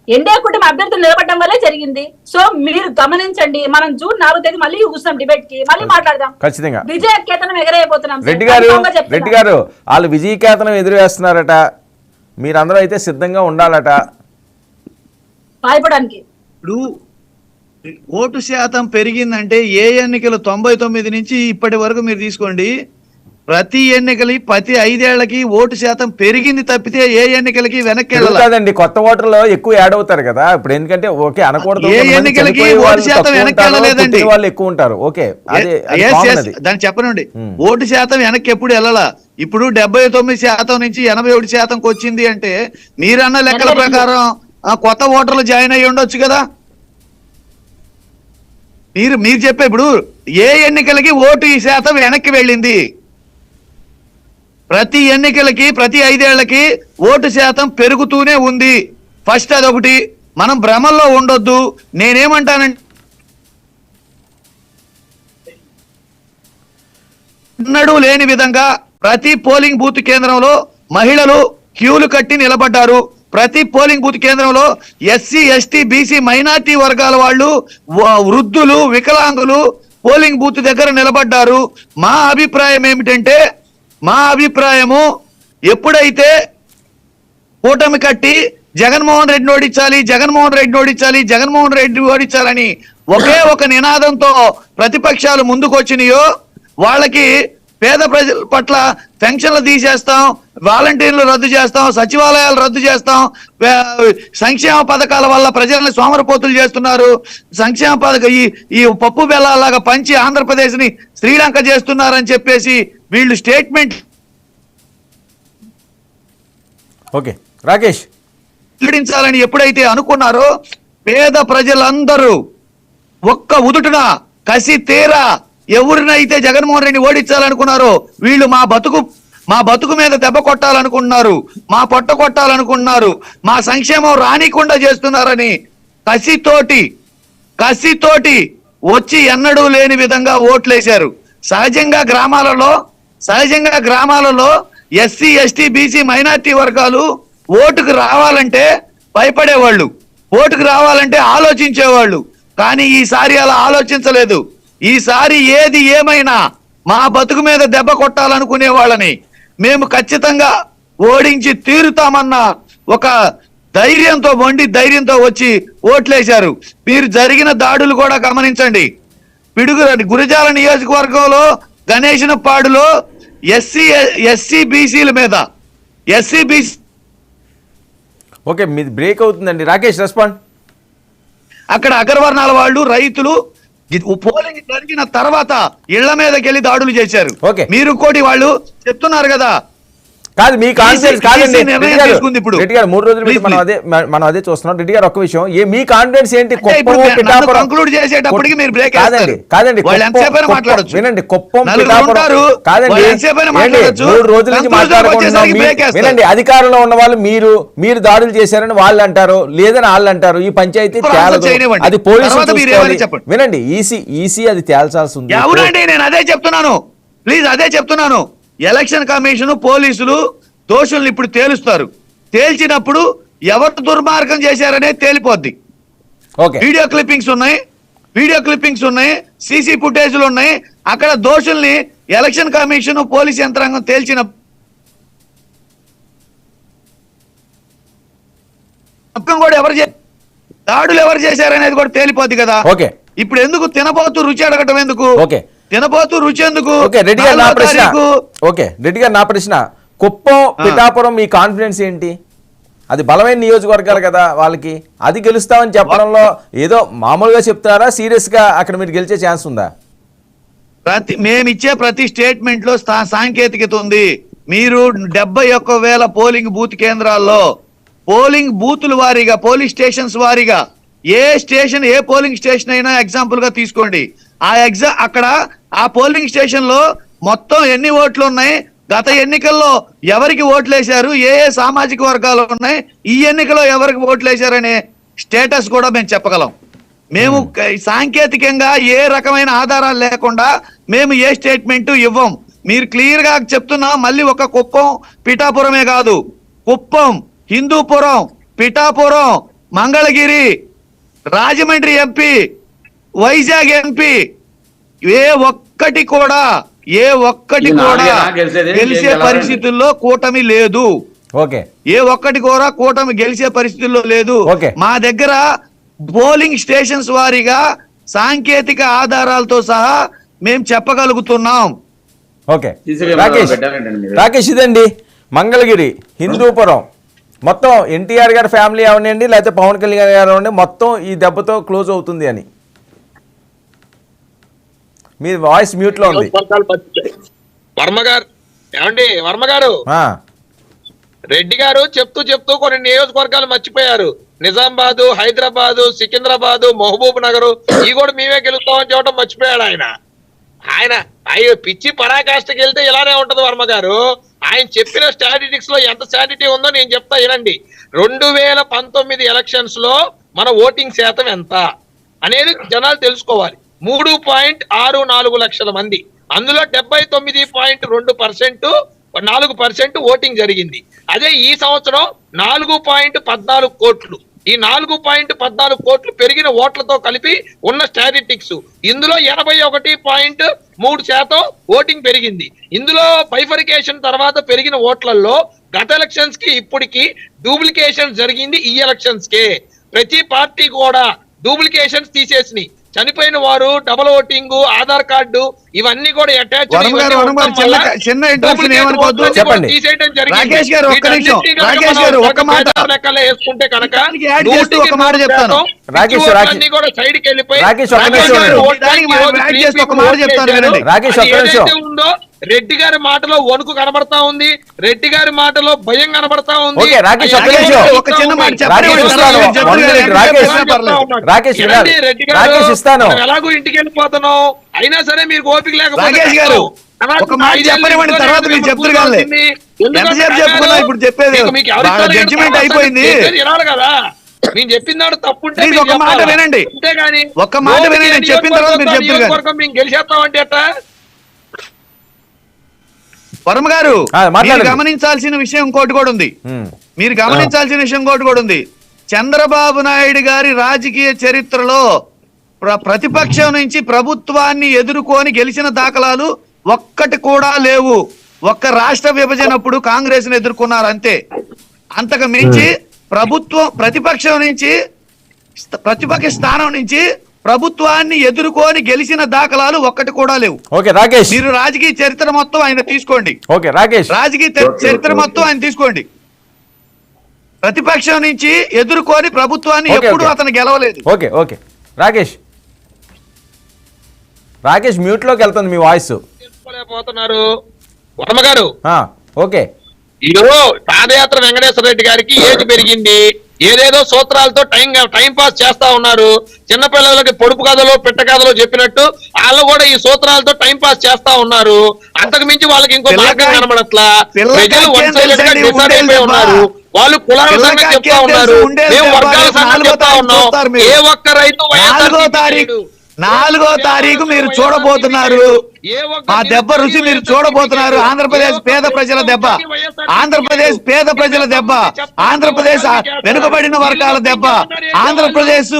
ఎన్డీఏ కుటుంబం అభ్యర్థులు నిలబడడం వల్లే జరిగింది. సో మీరు గమనించండి, మనం జూన్ 4వ తేదీ మళ్ళీ కూర్చున్నాం డిబేట్ కి, మళ్ళీ మాట్లాడదాం. ఖచ్చితంగా విజయ కేతనం ఎగరైపోతున్నాం. రెడ్డి గారు వాళ్ళు విజయ కేతనం ఎదురువేస్తున్నారట, మీరందరూ అయితే సిద్ధంగా ఉండాలట భయపడానికి. ఇప్పుడు ఓటు శాతం పెరిగిందంటే ఏ ఎన్నికలు 99 నుంచి ఇప్పటి వరకు మీరు తీసుకోండి, ప్రతి ఎన్నికలు ప్రతి 5 ఏళ్లకి ఓటు శాతం పెరిగింది తప్పితే ఏ ఎన్నికలకి వెనక్కి వెళ్ళదండి. కొత్త ఓటర్లు ఎక్కువ యాడ్ అవుతారు కదా ఇప్పుడు, ఎందుకంటే ఓకే అనకూడదు, ఏ ఎన్నికలకి ఓటు శాతం వెనక్కి వెళ్ళలేదండి, వాళ్ళు ఎక్కువ ఉంటారు. ఓకే దాన్ని చెప్పనండి. ఓటు శాతం వెనక్కి ఎప్పుడు వెళ్ళాలా? ఇప్పుడు 79% నుంచి 81%కి వచ్చింది అంటే మీరన్న లెక్కల ప్రకారం కొత్త ఓటర్లు జాయిన్ అయ్యి ఉండొచ్చు కదా. మీరు చెప్పే ఇప్పుడు ఏ ఎన్నికలకి ఓటు శాతం వెనక్కి వెళ్ళింది? ప్రతి ఎన్నికలకి ప్రతి 5 ఏళ్లకి ఓటు శాతం పెరుగుతూనే ఉంది. ఫస్ట్ అదొకటి, మనం భ్రమల్లో ఉండొద్దు. నేనేమంటానంటే ఎన్నడూ లేని విధంగా ప్రతి పోలింగ్ బూత్ కేంద్రంలో మహిళలు క్యూలు కట్టి నిలబడ్డారు. ప్రతి పోలింగ్ బూత్ కేంద్రంలో ఎస్సీ ఎస్టీ బీసీ మైనార్టీ వర్గాల వాళ్ళు, వృద్ధులు, వికలాంగులు పోలింగ్ బూత్ దగ్గర నిలబడ్డారు. మా అభిప్రాయం ఏమిటంటే, మా అభిప్రాయము ఎప్పుడైతే కూటమి కట్టి జగన్మోహన్ రెడ్డిని ఓడించాలి, జగన్మోహన్ రెడ్డిని ఓడించాలి, జగన్మోహన్ రెడ్డి ఓడించాలని ఒకే ఒక నినాదంతో ప్రతిపక్షాలు ముందుకు వచ్చినాయో, వాళ్ళకి పేద ప్రజల పట్ల పెన్షన్లు తీసేస్తాం, వాలంటీర్లు రద్దు చేస్తాం, సచివాలయాలు రద్దు చేస్తాం, సంక్షేమ పథకాల వల్ల ప్రజల్ని సోమరపోతులు చేస్తున్నారు, సంక్షేమ పథకం ఈ పప్పు బెల్లాలాగా పంచి ఆంధ్రప్రదేశ్ ని శ్రీలంక చేస్తున్నారని చెప్పేసి వీళ్ళు స్టేట్మెంట్. ఓకే రాకేష్, వెల్లడించాలని ఎప్పుడైతే అనుకున్నారో పేద ప్రజలందరూ ఒక్క ఉదుటున కసి తీరా ఎవరినైతే జగన్మోహన్ రెడ్డి ఓడించాలనుకున్నారో వీళ్ళు మా బతుకు మీద దెబ్బ కొట్టాలనుకుంటున్నారు, మా పొట్ట కొట్టాలనుకుంటున్నారు, మా సంక్షేమం రానికుండా చేస్తున్నారని కసితోటి వచ్చి ఎన్నడూ లేని విధంగా ఓట్లేశారు. సహజంగా గ్రామాలలో ఎస్సీ ఎస్టీ బీసీ మైనార్టీ వర్గాలు ఓటుకు రావాలంటే భయపడేవాళ్ళు, ఓటుకు రావాలంటే ఆలోచించేవాళ్ళు. కానీ ఈసారి అలా ఆలోచించలేదు. ఈసారి ఏది ఏమైనా మా బతుకు మీద దెబ్బ కొట్టాలనుకునే వాళ్ళని మేము ఖచ్చితంగా ఓడించి తీరుతామన్న ఒక మొండి ధైర్యంతో వచ్చి ఓట్లేశారు. మీరు జరిగిన దాడులు కూడా గమనించండి. గురజాల నియోజకవర్గంలో గణేశనపాడులో ఎస్సీ బీసీల మీద ఓకే మీది బ్రేక్ అవుతుందండి. రాకేష్ రెస్పాండ్. అక్కడ అగ్రవర్ణాల వాళ్ళు, రైతులు పోలింగ్ జరిగిన తర్వాత ఇళ్ల మీదకి వెళ్ళి దాడులు చేశారు. మీరు కూడా వాళ్ళు చెప్తున్నారు కదా, కాదు మీ కాన్ఫిడెన్స్ కాదండి నిర్ణయం తీసుకుంది ఇప్పుడు. రెడ్డి గారు 3 రోజులు పెట్టి మనం అదే చూస్తున్నాం. రెడ్డి గారు ఒక్క విషయం, మీ కాన్ఫిడెన్స్ ఏంటి? కుప్పం పిఠాపురం కంక్లూడ్ చేసేటప్పటికి మీరు బ్రేక్ కాదండి వాళ్ళు ఎంతసేపైనా మాట్లాడొచ్చు. వినండి, కుప్పం నలుగురు పిఠాపురం ఉంటారు, కాదండి వాళ్ళు ఎంతసేపైనా మాట్లాడొచ్చు. 3 రోజుల నుంచి conclusion మాట్లాడుకుంటున్నాం. వచ్చేసరికి break వేస్తారు. వినండి, అధికారంలో ఉన్న వాళ్ళు మీరు దాడులు చేశారని వాళ్ళు అంటారు, లేదని వాళ్ళు అంటారు. ఈ పంచాయతీ ఇప్పుడు తేలదు, answer చేయనివ్వండి. అది పోలీసులు తర్వాత మీరు చూసుకోవాలి. ఏమైనా చెప్పండి. వినండి, ఈసీ అది తేల్చాల్సి ఉంది. అవునండి, నేను అదే చెప్తున్నాను. ప్లీజ్ అదే చెప్తున్నాను. ఎలక్షన్ కమిషన్ పోలీసులు దోషుల్ని ఇప్పుడు తేలుస్తారు. తేల్చినప్పుడు ఎవరు దుర్మార్గం చేశారనేది తేలిపోద్ది. ఓకే, వీడియో క్లిప్పింగ్స్ ఉన్నాయి, సీసీ ఫుటేజ్లు ఉన్నాయి. అక్కడ దోషుల్ని ఎలక్షన్ కమిషన్ పోలీస్ యంత్రాంగం తేల్చిన కూడా దాడులు ఎవరు చేశారనేది కూడా తేలిపోద్ది కదా. ఓకే, ఇప్పుడు ఎందుకు తినబోతూ రుచి అడగటం ఎందుకు? ఓకే, తినబోతూ రుచి ఎందుకు? ఓకే రెడ్డి గారు నా 4వ ప్రశ్న, తారీఖు ఓకే రెడ్డి గారు నా ప్రశ్న, కుప్పం పిఠాపురం మీ కాన్ఫిడెన్స్ ఏంటి? అది బలమైన నియోజకవర్గాలు కదా వాళ్ళకి, అది గెలుస్తామని చెప్పడంలో ఏదో మామూలుగా చెప్తారా, సీరియస్ గా అక్కడ మీరు గెలిచే ఛాన్స్ ఉందా? మేమిచ్చే ప్రతి స్టేట్మెంట్ లో సాంకేతికత ఉంది. మీరు 71,000 పోలింగ్ బూత్ కేంద్రాల్లో పోలింగ్ బూతుల వారీగా, పోలీస్ స్టేషన్స్ వారీగా, ఏ పోలింగ్ స్టేషన్ అయినా ఎగ్జాంపుల్ గా తీసుకోండి. అక్కడ ఆ పోలింగ్ స్టేషన్ లో మొత్తం ఎన్ని ఓట్లు ఉన్నాయి, గత ఎన్నికల్లో ఎవరికి ఓట్లు వేశారు, ఏ సామాజిక వర్గాలు ఉన్నాయి, ఈ ఎన్నికలో ఎవరికి ఓట్లు వేశారనే స్టేటస్ కూడా మేము చెప్పగలం. మేము సాంకేతికంగా ఏ రకమైన ఆధారాలు లేకుండా మేము ఏ స్టేట్మెంట్ ఇవ్వం. మీరు క్లియర్ గా చెప్తున్నా. మళ్ళీ ఒక కుప్పం పిఠాపురమే కాదు, కుప్పం, హిందూపురం, పిఠాపురం, మంగళగిరి, రాజమండ్రి ఎంపీ, వైజాగ్ ఎంపీ, ఏ ఒక్కటి కూడా గెలిచే పరిస్థితుల్లో కూటమి లేదు. ఓకే, ఏ ఒక్కటి కూడా కూటమి గెలిచే పరిస్థితుల్లో లేదు. ఓకే. మా దగ్గర పోలింగ్ స్టేషన్స్ వారీగా సాంకేతిక ఆధారాలతో సహా మేము చెప్పగలుగుతున్నాం. ఓకే రాకేష్ ఇదండి మంగళగిరి, హిందూపురం మొత్తం ఎన్టీఆర్ గారి ఫ్యామిలీ అవనండి, లేకపోతే పవన్ కళ్యాణ్ గారు అవ్వండి, మొత్తం ఈ దెబ్బతో క్లోజ్ అవుతుంది అని. మీ వాయిస్ మ్యూట్ లో ఉంది. వర్మ గారు రెడ్డి గారు చెప్తూ కొన్ని నియోజకవర్గాలు మర్చిపోయారు. నిజామాబాద్, హైదరాబాద్, సికింద్రాబాద్, మహబూబ్ నగర్ ఇవి కూడా మేమే గెలుస్తామని చెప్పడం మర్చిపోయాడు ఆయన పిచ్చి పరాకాష్ఠకి వెళ్తే ఇలానే ఉంటది వర్మ గారు. ఆయన చెప్పిన స్టాటిస్టిక్స్ లో ఎంత స్టాటిటీ ఉందో నేను చెప్తా వినండి. 2019 ఎలక్షన్స్ లో మన ఓటింగ్ శాతం ఎంత అనేది జనాలు తెలుసుకోవాలి. 3.64 లక్షల మంది, అందులో 79.2% 4% ఓటింగ్ జరిగింది. అదే ఈ సంవత్సరం 4.14 కోట్లు. ఈ 4.14 కోట్లు పెరిగిన ఓట్లతో కలిపి ఉన్న స్టాటిస్టిక్స్. ఇందులో 81.3% ఓటింగ్ పెరిగింది. ఇందులో బైఫరికేషన్ తర్వాత పెరిగిన ఓట్లలో గత ఎలక్షన్స్ కి ఇప్పటికి డూప్లికేషన్ జరిగింది. ఈ ఎలక్షన్స్ కే ప్రతి పార్టీ కూడా డూప్లికేషన్స్ తీసేసి చనిపోయిన వారు, డబుల్ ఓటింగ్, ఆధార్ కార్డు ఇవన్నీ కూడా అటాచ్ వేసుకుంటే కనుక సైడ్కి ఉందో రెడ్డి గారి మాటలో వణుకు కనబడతా ఉంది, రెడ్డి గారి మాటలో భయం కనబడతా ఉంది. ఎలాగో ఇంటికి వెళ్ళిపోతున్నాం, అయినా సరే మీరు ఓపిక లేకపోతే కదా. నేను చెప్పినాడు తప్పుంటే వినండి, అంతేగాని ఒక్క మాట వినండి, చెప్పిన తర్వాత మేము గెలిచేస్తామంటే అట్ట. వర్మ గారు గమనించాల్సిన విషయం ఇంకోటి కూడా ఉంది. మీరు గమనించాల్సిన విషయం ఇంకోటి కూడా ఉంది. చంద్రబాబు నాయుడు గారి రాజకీయ చరిత్రలో ప్రతిపక్షం నుంచి ప్రభుత్వాన్ని ఎదుర్కొని గెలిచిన దాఖలాలు ఒక్కటి కూడా లేవు. ఒక్క రాష్ట్ర విభజనప్పుడు కాంగ్రెస్ ని ఎదుర్కొన్నారు అంతే. అంతకు మించి ప్రతిపక్ష స్థానం నుంచి ప్రభుత్వాన్ని ఎదుర్కొని గెలిచిన దాఖలాలు ఒక్కటి కూడా లేవు. ఓకే రాకేష్, మీరు రాజకీయ చరిత్ర మొత్తం ఆయన తీసుకోండి. ఓకే రాకేష్, రాజకీయ చరిత్ర మొత్తం ఆయన తీసుకోండి. ప్రతిపక్షం నుంచి ఎదుర్కొని ప్రభుత్వాన్ని ఎప్పుడు అతను గెలవలేదు. ఓకే ఓకే రాకేష్ మ్యూట్ లోకి వెళ్తుంది మీ వాయిస్. తెలుసుకోలేకపోతున్నారు వర్మ గారు. ఓకే ఇదిగో పాదయాత్ర వెంకటేశ్వర రెడ్డి గారికి ఏజ్ పెరిగింది, ఏదేదో సూత్రాలతో టైం పాస్ చేస్తా ఉన్నారు. చిన్నపిల్లలకి పొడుపు కథలు పిట్ట కథలు చెప్పినట్టు వాళ్ళు కూడా ఈ సూత్రాలతో టైం పాస్ చేస్తా ఉన్నారు. అంతకు మించి వాళ్ళకి ఇంకో మార్గం కనబడట్లా. ప్రజలు వన్ సైడెడ్ గా డిసైడ్ అయిపోయి ఉన్నారు. వాళ్ళు కులాల సంగతి చెప్తా ఉన్నారు, మేము వర్గాల సంగతి చెప్తా ఉన్నాం. ఏ ఒక్క రైతు 4వ తారీఖు మీరు చూడబోతున్నారు. ఆ దెబ్బ రుచి మీరు చూడబోతున్నారు. ఆంధ్రప్రదేశ్ పేద ప్రజల దెబ్బ, ఆంధ్రప్రదేశ్ పేద ప్రజల దెబ్బ, ఆంధ్రప్రదేశ్ వెనుకబడిన వర్గాల దెబ్బ, ఆంధ్రప్రదేశ్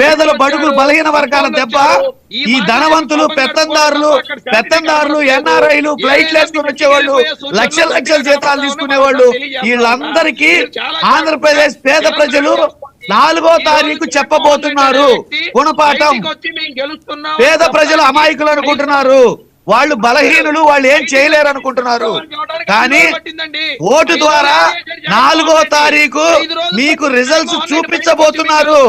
పేదల బడుగులు బలహీన వర్గాల దెబ్బ. ఈ ధనవంతులు పెత్తందారులు ఎన్ఆర్ఐలు ఫ్లైట్లు వేసుకుని వచ్చేవాళ్ళు, లక్షల జీతాలు తీసుకునేవాళ్ళు, వీళ్ళందరికీ ఆంధ్రప్రదేశ్ పేద ప్రజలు 4వ తారీఖు చెప్పబోతున్నారు గుణపాఠం. పేద ప్రజలు అమాయకులు అనుకుంటున్నారు, వాళ్ళు బలహీనులు, వాళ్ళు ఏం చేయలేరు అనుకుంటున్నారు. కానీ ఓటు ద్వారా 4వ తారీఖు మీకు రిజల్ట్స్ చూపించబోతున్నారు,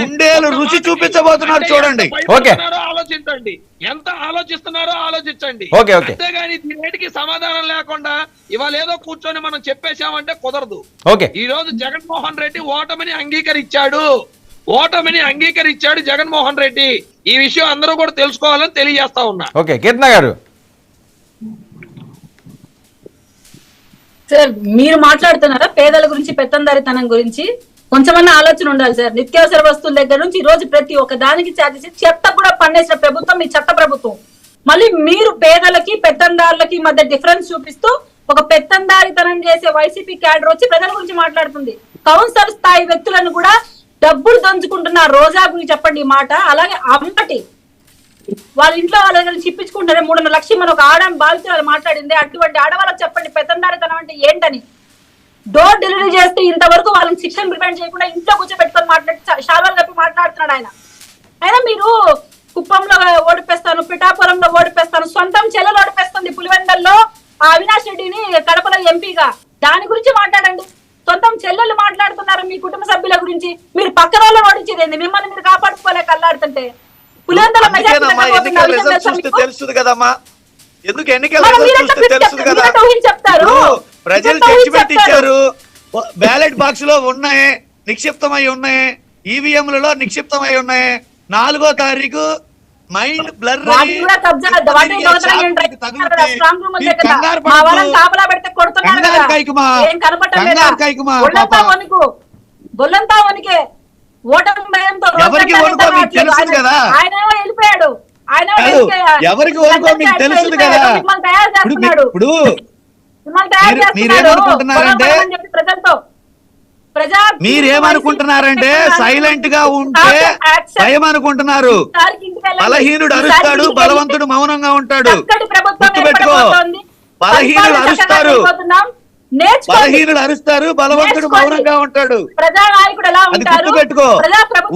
ఉండేలు రుచి చూపించబోతున్నారు. చూడండి. ఓకే, ఆలోచించండి, ఎంత ఆలోచిస్తున్నారో ఆలోచించండి. ఓకే ఓకే అంతేగాని దీనికి సమాధానం లేకుండా ఇవాళ ఏదో కూర్చొని మనం చెప్పేశామంటే కుదరదు. ఓకే, ఈ రోజు జగన్మోహన్ రెడ్డి ఓటమిని అంగీకరించాడు జగన్మోహన్ రెడ్డి. ఈ విషయం అందరూ కూడా తెలుసుకోవాలని తెలియజేస్తా ఉన్నా. ఓకే కీర్తన గారు. సార్ మీరు మాట్లాడుతున్నారా పేదల గురించి, పెత్తందారితనం గురించి? కొంచెమన్నా ఆలోచన ఉండాలి సార్. నిత్యావసర వస్తువుల దగ్గర నుంచి ఈ రోజు ప్రతి ఒక్క దానికి ఛార్జెస్, చెత్త కూడా పన్నేసిన ప్రభుత్వం మీ చట్ట ప్రభుత్వం. మళ్ళీ మీరు పేదలకి పెత్తందారులకి మధ్య డిఫరెన్స్ చూపిస్తూ ఒక పెత్తందారితనం చేసే వైసీపీ క్యాడర్ వచ్చి ప్రజల గురించి మాట్లాడుతుంది. కౌన్సిలర్ స్థాయి వ్యక్తులను కూడా డబ్బులు దంచుకుంటున్న రోజా గురించి చెప్పండి ఈ మాట. అలాగే అంబటి వాళ్ళ ఇంట్లో వాళ్ళ దగ్గర చిప్పించుకుంటారే 3.5 లక్షలు మన ఒక బాధితులు మాట్లాడింది. అటువంటి ఆడవాళ్ళకి చెప్పండి పెత్తందారితనం అంటే ఏంటని. డోర్ డెలివరీ చేస్తే ఇంతవరకు వాళ్ళని శిక్షణ ప్రివెంట్ చేయకుండా ఇంట్లో కూర్చోబెట్టుకొని మాట్లాడి శాల్వాలు కప్పి మాట్లాడుతున్నాడు ఆయన. అయినా మీరు కుప్పంలో ఓడిపేస్తాను, పిఠాపురంలో ఓడిపేస్తాను, సొంతం చెల్లెలు ఓడిపేస్తుంది పులివెందల్లో అవినాష్ రెడ్డిని కడపలో ఎంపీగా. దాని గురించి మాట్లాడండి. సొంతం చెల్లెలు మాట్లాడుతున్నారు మీ కుటుంబ సభ్యుల గురించి. మీరు పక్కన వాళ్ళని ఓడించేది, మిమ్మల్ని మీరు కాపాడుకోలేక అల్లాడుతుంటే. పులివెందల తెలుస్తుంది కదమ్మా, ఎందుకు ఎన్నికల తెలుస్తుంది కదా. చెప్తారు ప్రజలు జడ్జిమెంట్ ఇచ్చారు, బ్యాలెట్ బాక్స్ లో ఉన్నాయి, నిక్షిప్తమై ఉన్నాయి, ఈవీఎంలలో నిక్షిప్తమై ఉన్నాయి. 4వ తారీఖు మైండ్ బ్లర్ బొల్లంతా వనికే ఓటమి భయంతో ఎవరికి వనుకో మీకు తెలుస్తుంది కదా. ఆయన వెళ్ళిపోయాడు, ఆయన ఎవరికి వనుకో మీకు తెలుస్తుంది కదా. ఇప్పుడు మీరేమనుకుంటున్నారంటే మీరేమనుకుంటున్నారంటే సైలెంట్ గా ఉంటే భయం అనుకుంటున్నారు. బలహీనుడు అరుస్తాడు, బలవంతుడు మౌనంగా ఉంటాడు. గుర్తుపెట్టుకో, బలహీనుడు అరుస్తారు, బలవంతుడు మౌనంగా ఉంటాడు. అది గుర్తుపెట్టుకో.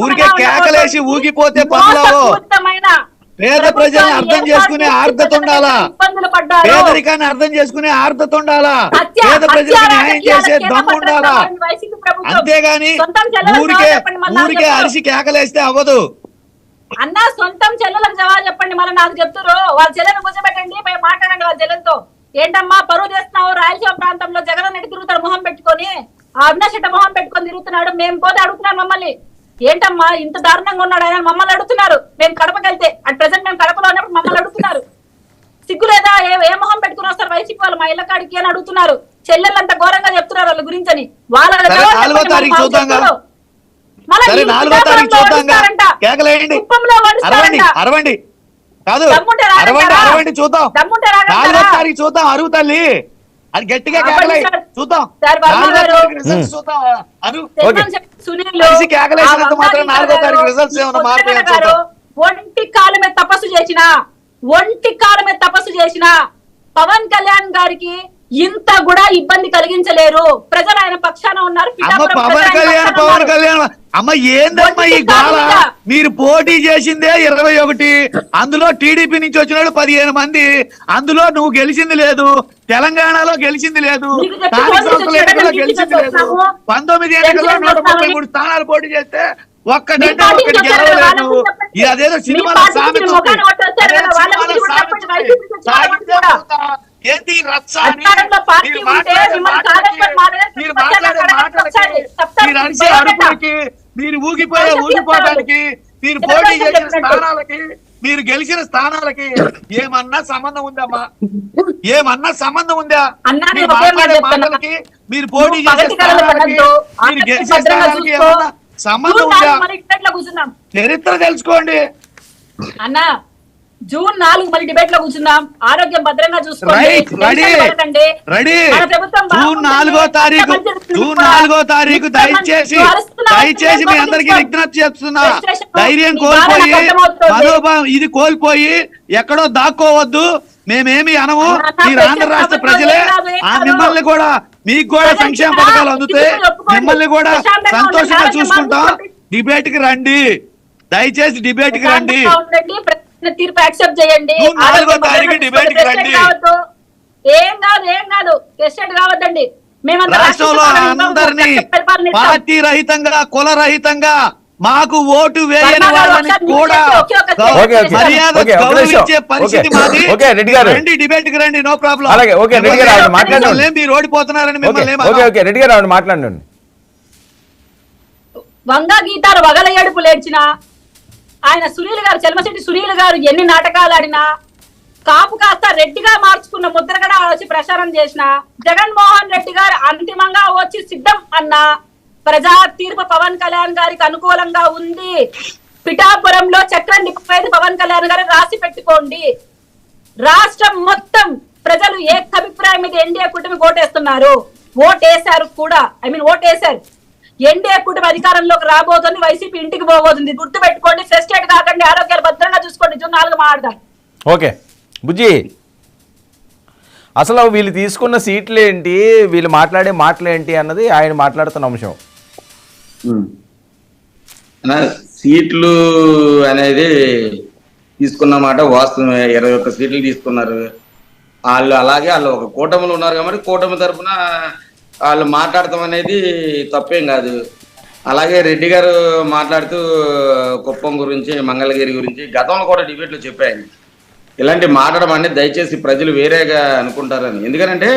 ఊరికే కేకలేసి ఊగిపోతే పనులవో. పేద ప్రజల్ని అర్థం చేసుకునే ఆర్ద్రత ఉండాలా, పేదరికాన్ని అర్థం చేసుకునే ఆర్ద్రత ఉండాలా, పేద ప్రజలకు న్యాయం చేసే దమ్ము ఉండాలా. అంతేగాని ఊరికే అరిసి కేకలేస్తే అవ్వదు. అన్న సొంతం చెల్లెలకు జవాబు చెప్పండి. మళ్ళీ నాకు చెప్తారు వాళ్ళ చెల్లెని కూర్చోబెట్టండి, మాట్లాడండి వాళ్ళ చెల్లెలతో. ఏంటమ్మా పరువు చేస్తున్నావు? రాయలసీమ ప్రాంతంలో జగన్ ఎటు తిరుగుతాడు మొహం పెట్టుకొని, అవినాష్ రెడ్డి మొహం పెట్టుకొని తిరుగుతున్నాడు. మేము పోతే అడుగుతున్నాను మమ్మల్ని, ఏంటమ్మా ఇంత దారుణంగా ఉన్నాడు ఆయన మమ్మల్ని అడుగుతున్నారు. మేము కడపకి వెళ్తే అట్ ప్రెసెంట్ మేము కడపలో ఉన్నప్పుడు మమ్మల్ని అడుగుతున్నారు. సిగ్గు లేదా? ఏ మొహం పెట్టుకుని వస్తారు వైసీపీ వాళ్ళు మా ఇళ్ళ కాడికి అని అడుగుతున్నారు. చెల్లెళ్ళు అంత ఘోరంగా చెప్తున్నారు వాళ్ళ గురించి అని. వాళ్ళ 4వ తారీఖు చూద్దాంగా, 4వ తారీఖు చూద్దాంగా. కేకలేయండి, అరవండి కాదు, అరవండి చూద్దాం. 4వ తారీఖు చూద్దాం. అరువు తల్లి, అది గట్టిగా కేకలే చూద్దాం. 4వ తారీఖు రిజల్ట్స్ చూద్దాం. కేకలేసినంత మాత్రం 4వ తారీఖు రిజల్ట్స్ ఏమన్నా మారుతాయని చూద్దాం. ఒంటి కాలు మీద తపస్సు చేసిన పవన్ కళ్యాణ్ గారికి ఇంత కూడా ఇబ్బంది కలిగించలేరు. ప్రజలు ఆయన పక్షాన ఉన్నారు. పవన్ కళ్యాణ్ అమ్మ ఏందమ్మా ఈ గోల? మీరు పోటీ చేసిందే 21, అందులో టీడీపీ నుంచి వచ్చిన 15 మంది, అందులో నువ్వు గెలిచింది లేదు, తెలంగాణలో గెలిచింది లేదు, స్థానిక సంస్థల ఎన్నికల్లో గెలిచింది లేదు. 19 ఎన్నికల్లో 133 స్థానాలు పోటీ చేస్తే ఒక్కటంటే ఒక్కటి గెలవలేదు. అదేదో సినిమాలో సామెత ఏంటి రచ్చ అని అధికారంలో పార్టీ మీరు ఉంటే మాట్లాడే మిమ్మల్ని మాటలకి, కాదని మాట్లాడే మీరు ప్రచారం మాట్లాడే అడగండి మాటలకి, ఒకసారి. చెప్తాను. మీరు అరిసే బయట అరుపులకి, మీరు ఊగిపోయే చెప్తాను. ఊగిపోవడానికి, మీరు చెప్తాను. పోటీ చేసిన చెప్పినట్టు. స్థానాలకి, మీరు గెలిచిన స్థానాలకి ఏమన్నా సంబంధం ఉందమ్మా? ఏమన్నా సంబంధం ఉందా? అన్నా, మీరు నేను ఒకే మాట మాట్లాడే చెప్తున్నా. మాటలకి, మీరు పోటీ నువ్వు చేసే పగటి కళలు స్థానాలకి, పడద్దు. మీరు ఆటలు గెలిచే భద్రంగా స్థానాలకి చూసుకో. ఏమన్నా సంబంధం జూన్ ఉందా? 4 మళ్ళీ డిబేట్ లో కూర్చుందాం చరిత్ర తెలుసుకోండి. అన్నా. జూన్ 4 మళ్ళీ డిబేట్ లో కూర్చుందాం. ఆరోగ్యం భద్రంగా చూసుకోండి. రైట్, రెడీ టెన్షన్ పడకండి. రెడీ. మన ప్రభుత్వం జూన్ బాగుంటుంది. 4వ తారీఖు, అంత మంచిది జూన్ కూడా. 4వ తారీఖు దయచేసి నువ్వు అరుస్తున్నావు. దయచేసి మీ అందరికీ నువ్వు విజ్ఞప్తి చేస్తున్నా, registration ధైర్యం నీ బాధ కోల్పోయి నాకు అర్థమవుతోంది. మనోభావం ఇది కోల్పోయి ఎక్కడో దాక్కోవద్దు. మేమేమి అనము. అన్నా, మీరు ఆంధ్ర రాష్ట్ర ప్రజలు ప్రజలే ఏం ఆ కాదు. మిమ్మల్ని కూడా, మీకు కూడా ప్రజలు సంక్షేమ కూడా పథకాలు అందుతాయి. ఇది ఒప్పుకోండి. మిమ్మల్ని కూడా ప్రశాంతంగా సంతోషంగా ఉండండి. చూసుకుంటాం. ఆరోగ్యం డిబేట్ కి రండి, దయచేసి డిబేట్ కి రండి. ప్రశాంతంగా ఉండండి. ప్రశ్న తీర్పు యాక్సెప్ట్ చేయండి. జూన్ 4వ ఆరోగ్యం తారీఖు భద్రంగా డిబేట్ కి చూసుకోండి. రండి. ప్రెసిడెంట్ కావద్దు. ఏం కాదు ప్రెసిడెంట్ కావద్దండి. మేమంతా రాష్ట్రంలో రాష్ట్ర అందరినీ పరిపాలన ఇస్తాం. పార్టీ రహితంగా, కుల రహితంగా, మాకు ఓటు వేయని వర్మ గారు వాళ్ళని ఒకసారి కూడా ఒకే ఒక ఓకే, ఓకే. మర్యాద ఓకే, ఒక నిమిషం. గౌరవించే పరిస్థితి ఓకే. మాది. ఓకే, రెడ్డి గారు. రండి, డిబేట్ కి రండి, నో ప్రాబ్లం. అలాగే, ఓకే, రెడ్డి గారు ఆవిడ మాట్లాడండి. మీరు ఓడిపోతున్నారని ఓకే మిమ్మల్ని ఏమీ ఓకే అనము. ఓకే రెడ్డి గారు ఆవిడ మాట్లాడండి. వంగ గీతాలు వగల ఏడుపు లేడ్చిన ఆయన సునీల్ గారు, చెల్మశెట్టి సునీల్ గారు ఎన్ని నాటకాలు ఆడినా, కాపు కాస్త రెడ్డిగా మార్చుకున్న ముద్రగడ వచ్చి ప్రచారం చేసిన, జగన్మోహన్ రెడ్డి గారు అంతిమంగా వచ్చి సిద్ధం అన్న, ప్రజా తీర్పు పవన్ కళ్యాణ్ గారికి అనుకూలంగా ఉంది. పిఠాపురంలో చక్రం నిప్పేది పవన్ కళ్యాణ్ గారు రాసి పెట్టుకోండి. రాష్ట్రం మొత్తం ప్రజలు ఏకాభిప్రాయం మీద ఎన్డీఏ కూటమి ఓటేస్తున్నారు. ఓటేశారు కూడా, ఓటేశారు. ఎన్డీఏ కూటమి అధికారంలోకి రాబోతుంది. వైసీపీ ఇంటికి పోబోతుంది. గుర్తు పెట్టుకోండి. ఫ్రస్ట్రేట్ కాకండి. ఆరోగ్యాలు భద్రంగా చూసుకోండి. జూన్ 4 మాట్లాడదాం. ఓకే బుజ్జి, అసలు వీళ్ళు తీసుకున్న సీట్లు ఏంటి, వీళ్ళు మాట్లాడే మాటలు ఏంటి అన్నది ఆయన మాట్లాడుతున్న అంశం. సీట్లు అనేది తీసుకున్నమాట వాస్తవమే. 21 సీట్లు తీసుకున్నారు వాళ్ళు. అలాగే వాళ్ళు ఒక కూటమిలో ఉన్నారు కాబట్టి కూటమి తరఫున వాళ్ళు మాట్లాడటం అనేది తప్పేం కాదు. అలాగే రెడ్డి గారు మాట్లాడుతూ కుప్పం గురించి, మంగళగిరి గురించి గతంలో కూడా డిబేట్లో చెప్పాను. ఇలాంటి మాట్లాడడం అనేది దయచేసి ప్రజలు వేరేగా అనుకుంటారని. ఎందుకంటే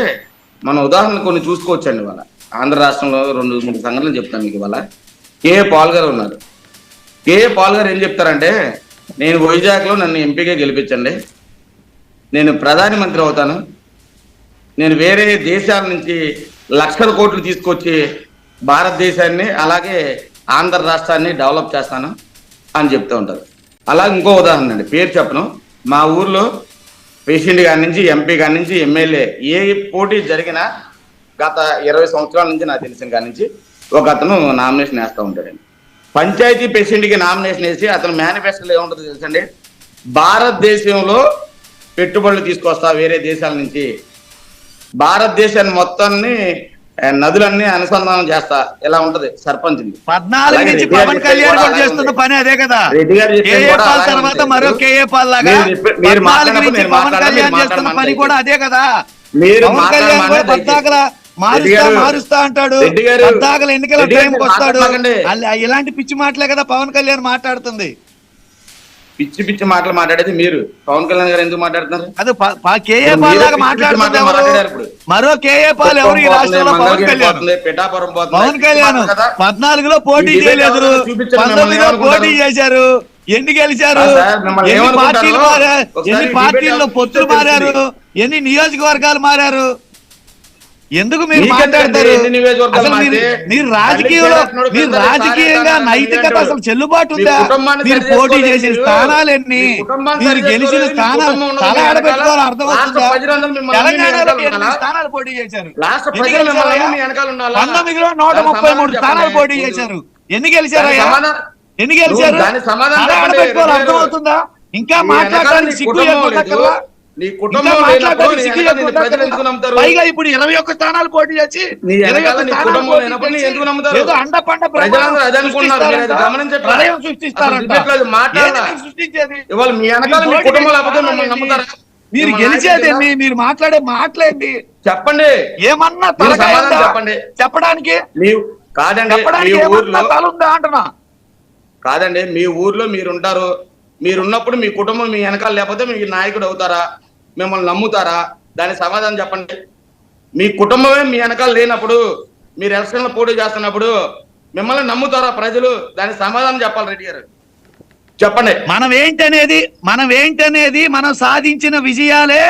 మన ఉదాహరణ కొన్ని చూసుకోవచ్చండి. ఇవాళ ఆంధ్ర రాష్ట్రంలో 2-3 సంఘటనలు చెప్తాను మీకు. ఇవాళ కేఏ పాల్ గారు ఉన్నారు. కేఏ పాల్ గారు ఏం చెప్తారంటే, నేను వైజాగ్లో నన్ను ఎంపీగా గెలిపించండి, నేను ప్రధాని మంత్రి అవుతాను, నేను వేరే దేశాల నుంచి లక్షల కోట్లు తీసుకొచ్చి భారతదేశాన్ని అలాగే ఆంధ్ర రాష్ట్రాన్ని డెవలప్ చేస్తాను అని చెప్తూ ఉంటారు. అలాగే ఇంకో ఉదాహరణ అండి, పేరు చెప్పను. మా ఊర్లో ప్రెసిడెంట్ గారి నుంచి, ఎంపీ గారి నుంచి, ఎమ్మెల్యే ఏ పోటీ జరిగినా గత 20 సంవత్సరాల నుంచి నాకు తెలిసిన కాడి నుంచి ఒక అతను నామినేషన్ వేస్తూ ఉంటాడండి. పంచాయతీ ప్రెసిడెంట్కి నామినేషన్ వేసి అతను మేనిఫెస్టోలో ఏముంటుందో తెలుసండి, భారతదేశంలో పెట్టుబడులు తీసుకొస్తా వేరే దేశాల నుంచి, భారతదేశాన్ని మొత్తాన్ని నదులన్నీ అనుసంధానం చేస్తా, ఇలా ఉంటది సర్పంచ్. 14 నుంచి పవన్ కళ్యాణ్ కూడా చేస్తున్న పని అదే కదా. రెడ్డి గారు కేఏ పాల్ తర్వాత మరో కేఏ పాల్ లాగా మీరు 14 నుంచి పవన్ కళ్యాణ్ చేస్తున్న పని కూడా అదే కదా. పవన్ కళ్యాణ్ కూడా పద్దాకల మారుస్తా అంటాడు, పద్దాకల ఎన్నికల టైంకి వస్తాడు. ఇలాంటి పిచ్చి మాటలే కదా పవన్ కళ్యాణ్ మాట్లాడుతుంది. పిచ్చి పిచ్చి మాటలు మాట్లాడేది మీరు. పవన్ కళ్యాణ్ గారు ఎందుకు మాట్లాడుతున్నారు? అది కేఏ పాల్ లాగా మాట్లాడుతుంది ఎవరు? మరో కేఏ పాల్ ఎవరు ఈ రాష్ట్రంలో? పవన్ కళ్యాణ్. పిఠాపురం పవన్ కళ్యాణ్ 14లో పోటీ చేయలేదు, 19లో పోటీ చేశారు. ఎన్ని గెలిచారు? ఎన్ని పార్టీలు మారారు? ఎన్ని పార్టీల్లో పొత్తులు మారారు? ఎన్ని నియోజకవర్గాలు మారారు? ఎందుకు మీరు మాట్లాడతారు? అసలు మీరు రాజకీయంగా నైతికత అసలు చెల్లుబాటు ఉందా? మీరు పోటీ చేసిన స్థానాలు ఎన్ని, మీరు గెలిచిన స్థానాలు తల ఆడబెట్టుకోవాలి, అర్థమవుతుందా? తెలంగాణలో 8 స్థానాలు పోటీ చేశారు. 19లో 133 స్థానాలు పోటీ చేశారు. ఎన్ని గెలిచారయ్యా? ఎన్ని గెలిచారు? తల ఆడబెట్టుకోవాలి, అర్థమవుతుందా? ఇంకా మాట్లాడడానికి సిగ్గు ఏర్పడక్కర్లా? పైగా ఇప్పుడు 21 స్థానాలు పోటీ చేసి ప్రళయం సృష్టిస్తారంట. మీరు గెలిచేదేంటి? మీరు మాట్లాడే మాటలేంటి? చెప్పండి. ఏమన్నా చెప్పండి చెప్పడానికి తలుందా అంటున్నా. కాదండి, మీ ఊర్లో మీరుంటారు, మీరున్నప్పుడు మీ కుటుంబం మీ వెనకాల లేకపోతే మీ నాయకుడు అవుతారా? మిమ్మల్ని నమ్ముతారా? దానికి సమాధానం చెప్పండి. మీ కుటుంబమే మీ వెనకాల లేనప్పుడు, మీరు ఎలక్షన్లో పోటీ చేస్తున్నప్పుడు మిమ్మల్ని నమ్ముతారా ప్రజలు? దానికి సమాధానం చెప్పాలి రెడ్డి గారు, చెప్పండి. మనం ఏంటనేది మనం సాధించిన విజయాలే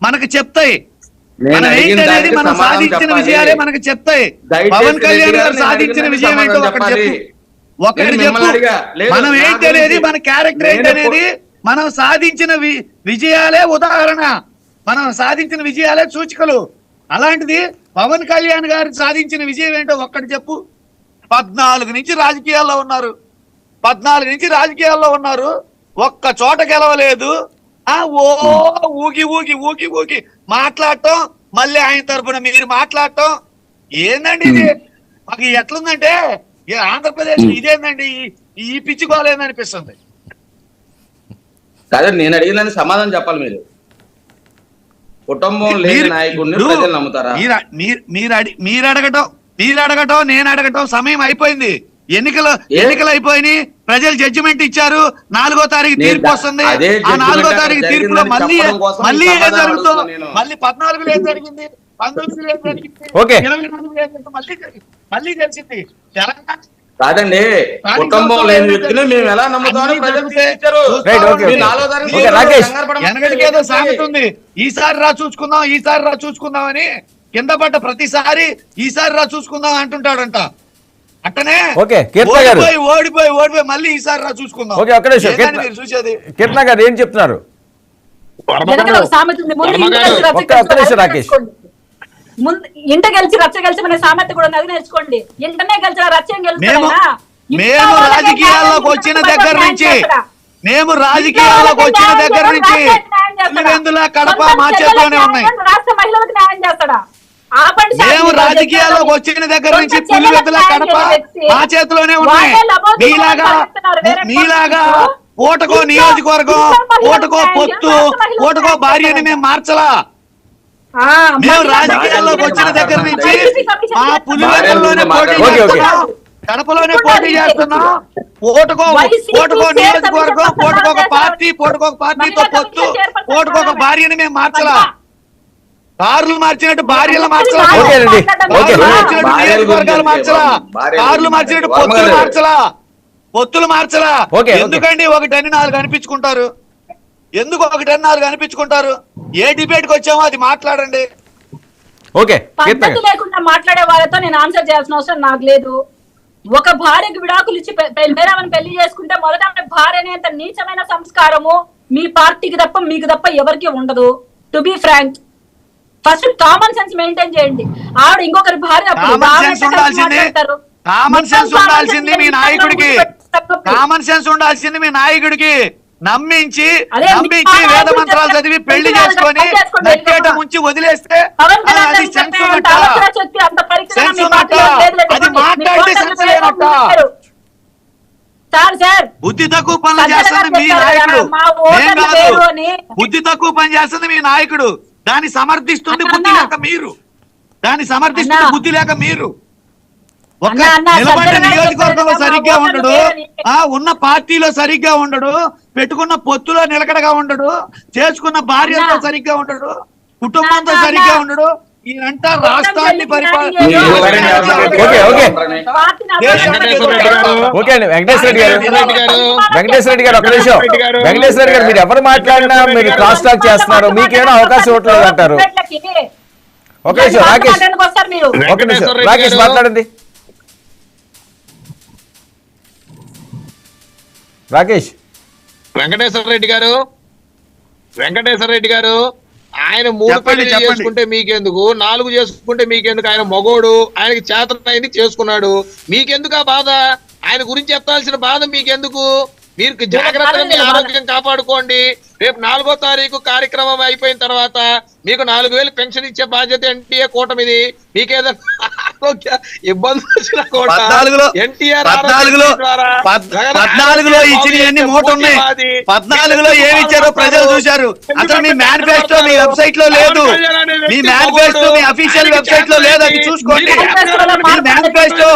మనకు చెప్తాయి. మనం ఏంటనేది మనం సాధించిన విజయాలే మనకు చెప్తాయి. పవన్ కళ్యాణ్ గారు సాధించిన విజయం ఏంటో ఒకటి చెప్పు. మనం ఏంటనేది, మన క్యారెక్టర్ ఏంటనేది, మనం సాధించిన విజయాలే ఉదాహరణ, మనం సాధించిన విజయాలే సూచికలు. అలాంటిది పవన్ కళ్యాణ్ గారు సాధించిన విజయం ఏంటో ఒక్కటి చెప్పు. 14 నుంచి రాజకీయాల్లో ఉన్నారు, ఒక్క చోట గెలవలేదు. ఊగి మాట్లాడటం, మళ్ళీ ఆయన తరఫున మీరు మాట్లాడటం ఏందండి ఇది? మాకు ఎట్లుందంటే ఆంధ్రప్రదేశ్ ఇదేందండి, ఈ పిచ్చికోలేదనిపిస్తుంది. కాదు, నేను అడిగిందని సమాధానం చెప్పాలి మీరు. కుటుంబం లేని నాయకుడిని ప్రజలు నమ్ముతారా? మీరు అడగటం నేను అడగటం సమయం అయిపోయింది. ఎన్నికలు అయిపోయినాయి, ప్రజలు జడ్జిమెంట్ ఇచ్చారు. 4వ తారీఖు తీర్పు వస్తుంది. ఆ 4వ తారీఖు తీర్పులో మళ్ళీ ఏం జరుగుతుంది? మళ్ళీ 14లో ఏం జరిగింది, 19లో ఏం జరిగింది, 24లో ఏం జరిగింది, మళ్ళీ తెలిసింది. తెలంగాణ కాదండి, కుటుంబం లేని వ్యక్తిని మేము ఎలా నమ్ముతామని ప్రజలు తీర్చిచ్చారు. వెనకటికేదో సామెత ఉంది, ఈసారి రా చూసుకుందాం అని. కింద పడ్డ ప్రతిసారి ఈసారి రా చూసుకుందాం అంటుంటాడంట. అట్టనే ఓడిపోయి మళ్ళీ ఈసారి రా చూసుకుందాం. చూసేది కీర్తన గారు ఏం చెప్తున్నారు? రాకేష్, ఇంట గెలిచి రచ్చ గెలిచి మన సామెత కూడా అది నేర్చుకోండి. ఇంటనే గెలిచి రచ్చ మేము రాజకీయాల్లోకి వచ్చిన దగ్గర నుంచి కడప మా చేతిలోనే ఉన్నాయి. రాష్ట్ర మహిళలకు న్యాయం చేస్తాడా? మేము రాజకీయాల్లోకి వచ్చిన దగ్గర నుంచి పులివెందుల, కడప మా చేతిలోనే ఉన్నాయి. మీలాగా ఓటకో నియోజకవర్గం, ఓటకో పొత్తు, ఓటకో భార్యని మేము మార్చలా. మేము రాజకీయాల్లోకి వచ్చిన దగ్గర నుంచి మా పులివెందులలోనే పోటీ చేస్తున్నాం, కడపలోనే పోటీ చేస్తున్నాం. ఓటుకో నియోజకవర్గం, ఓటుకొక పార్టీతో పొత్తు, ఓటుకొక భార్యని మేము మార్చలా. కార్లు మార్చినట్టు భార్యలు మార్చలా, నియోజకవర్గాలు మార్చలా, కార్లు మార్చినట్టు పొత్తులు మార్చలా. ఎందుకండి 1-4 అనిపించుకుంటారు? ఎందుకు 1-4 అనిపించుకుంటారు? ఏ డిబేట్ కి వచ్చామో అది మాట్లాడండి. పద్ధతి లేకుండా మాట్లాడే వాళ్ళతో నేను ఆన్సర్ చేయాల్సిన అవసరం నాకు లేదు. ఒక భార్యకు విడాకులు ఇచ్చి వేరేమని పెళ్లి చేసుకుంటే మొదట భార్య అనేంత నీచమైన సంస్కారము మీ పార్టీకి తప్ప మీకు తప్ప ఎవరికి ఉండదు. To be frank, first common sense maintain చేయండి. ఆవిడ ఇంకొకరి భార్య కామన్ సెన్స్ ఉండాల్సింది మీ నాయకుడికి. నమ్మించి వేద మంత్రాలు చదివి పెళ్లి చేసుకొని నెట్టేట ముంచి వదిలేస్తే అది సెన్స్ ఉన్నట్ట, అది మాట్లాడితే సెన్స్ లేనట్ట. బుద్ధి తక్కువ పనులు చేస్తుంది మీ నాయకుడు, బుద్ధి తక్కువ పని చేస్తుంది మీ నాయకుడు. దాన్ని సమర్థిస్తుంది బుద్ధి లేక మీరు. ఒక నిలబడ్డ నియోజకవర్గంలో సరిగ్గా ఉండడు, ఉన్న పార్టీలో సరిగ్గా ఉండడు, పెట్టుకున్న పొత్తులో నిలకడగా ఉండడు, చేసుకున్న భార్యతో సరిగ్గా ఉండడు, కుటుంబంతో సరిగ్గా ఉండడు. ఈయనంతా రాష్ట్రాన్ని వెంకటేశ్వర రెడ్డి గారు, ఒక నిమిషం. వెంకటేశ్వర రెడ్డి గారు, మీరు ఎవరు మాట్లాడినా మీరు క్రాస్ టాక్ చేస్తున్నారు, మీకేమైనా అవకాశం ఇవ్వట్లేదు అంటారు. ఒక నిమిషం రాకేష్ మాట్లాడండి. రాకేష్, వెంకటేశ్వర రెడ్డి గారు ఆయన 3 పెళ్లి చేసుకుంటే మీకెందుకు, 4 చేసుకుంటే మీకెందుకు? ఆయన మగోడు, ఆయనకి చేతనైంది చేసుకున్నాడు, మీకెందుకు ఆ బాధ? ఆయన గురించి చెప్పాల్సిన బాధ మీకెందుకు? మీరు జాగ్రత్తగా మీ ఆరోగ్యం కాపాడుకోండి. రేపు 4వ తారీఖు కార్యక్రమం అయిపోయిన తర్వాత మీకు 4000 పెన్షన్ ఇచ్చే బాధ్యత ఎన్టీఏ కూటమిది. మీకేదైనా ఆరోగ్య ఇబ్బందులు వచ్చినా కూడా 14లో ఇచ్చినవన్నీ మూట ఉన్నాయి. 14లో ఏమి ఇచ్చారో ప్రజలు చూశారు. అసలు మీ మేనిఫెస్టో మీ వెబ్సైట్ లో లేదు, మీ మేనిఫెస్టో మీ అఫీషియల్ వెబ్సైట్ లో లేదు, అది చూసుకోండి. మీ మేనిఫెస్టో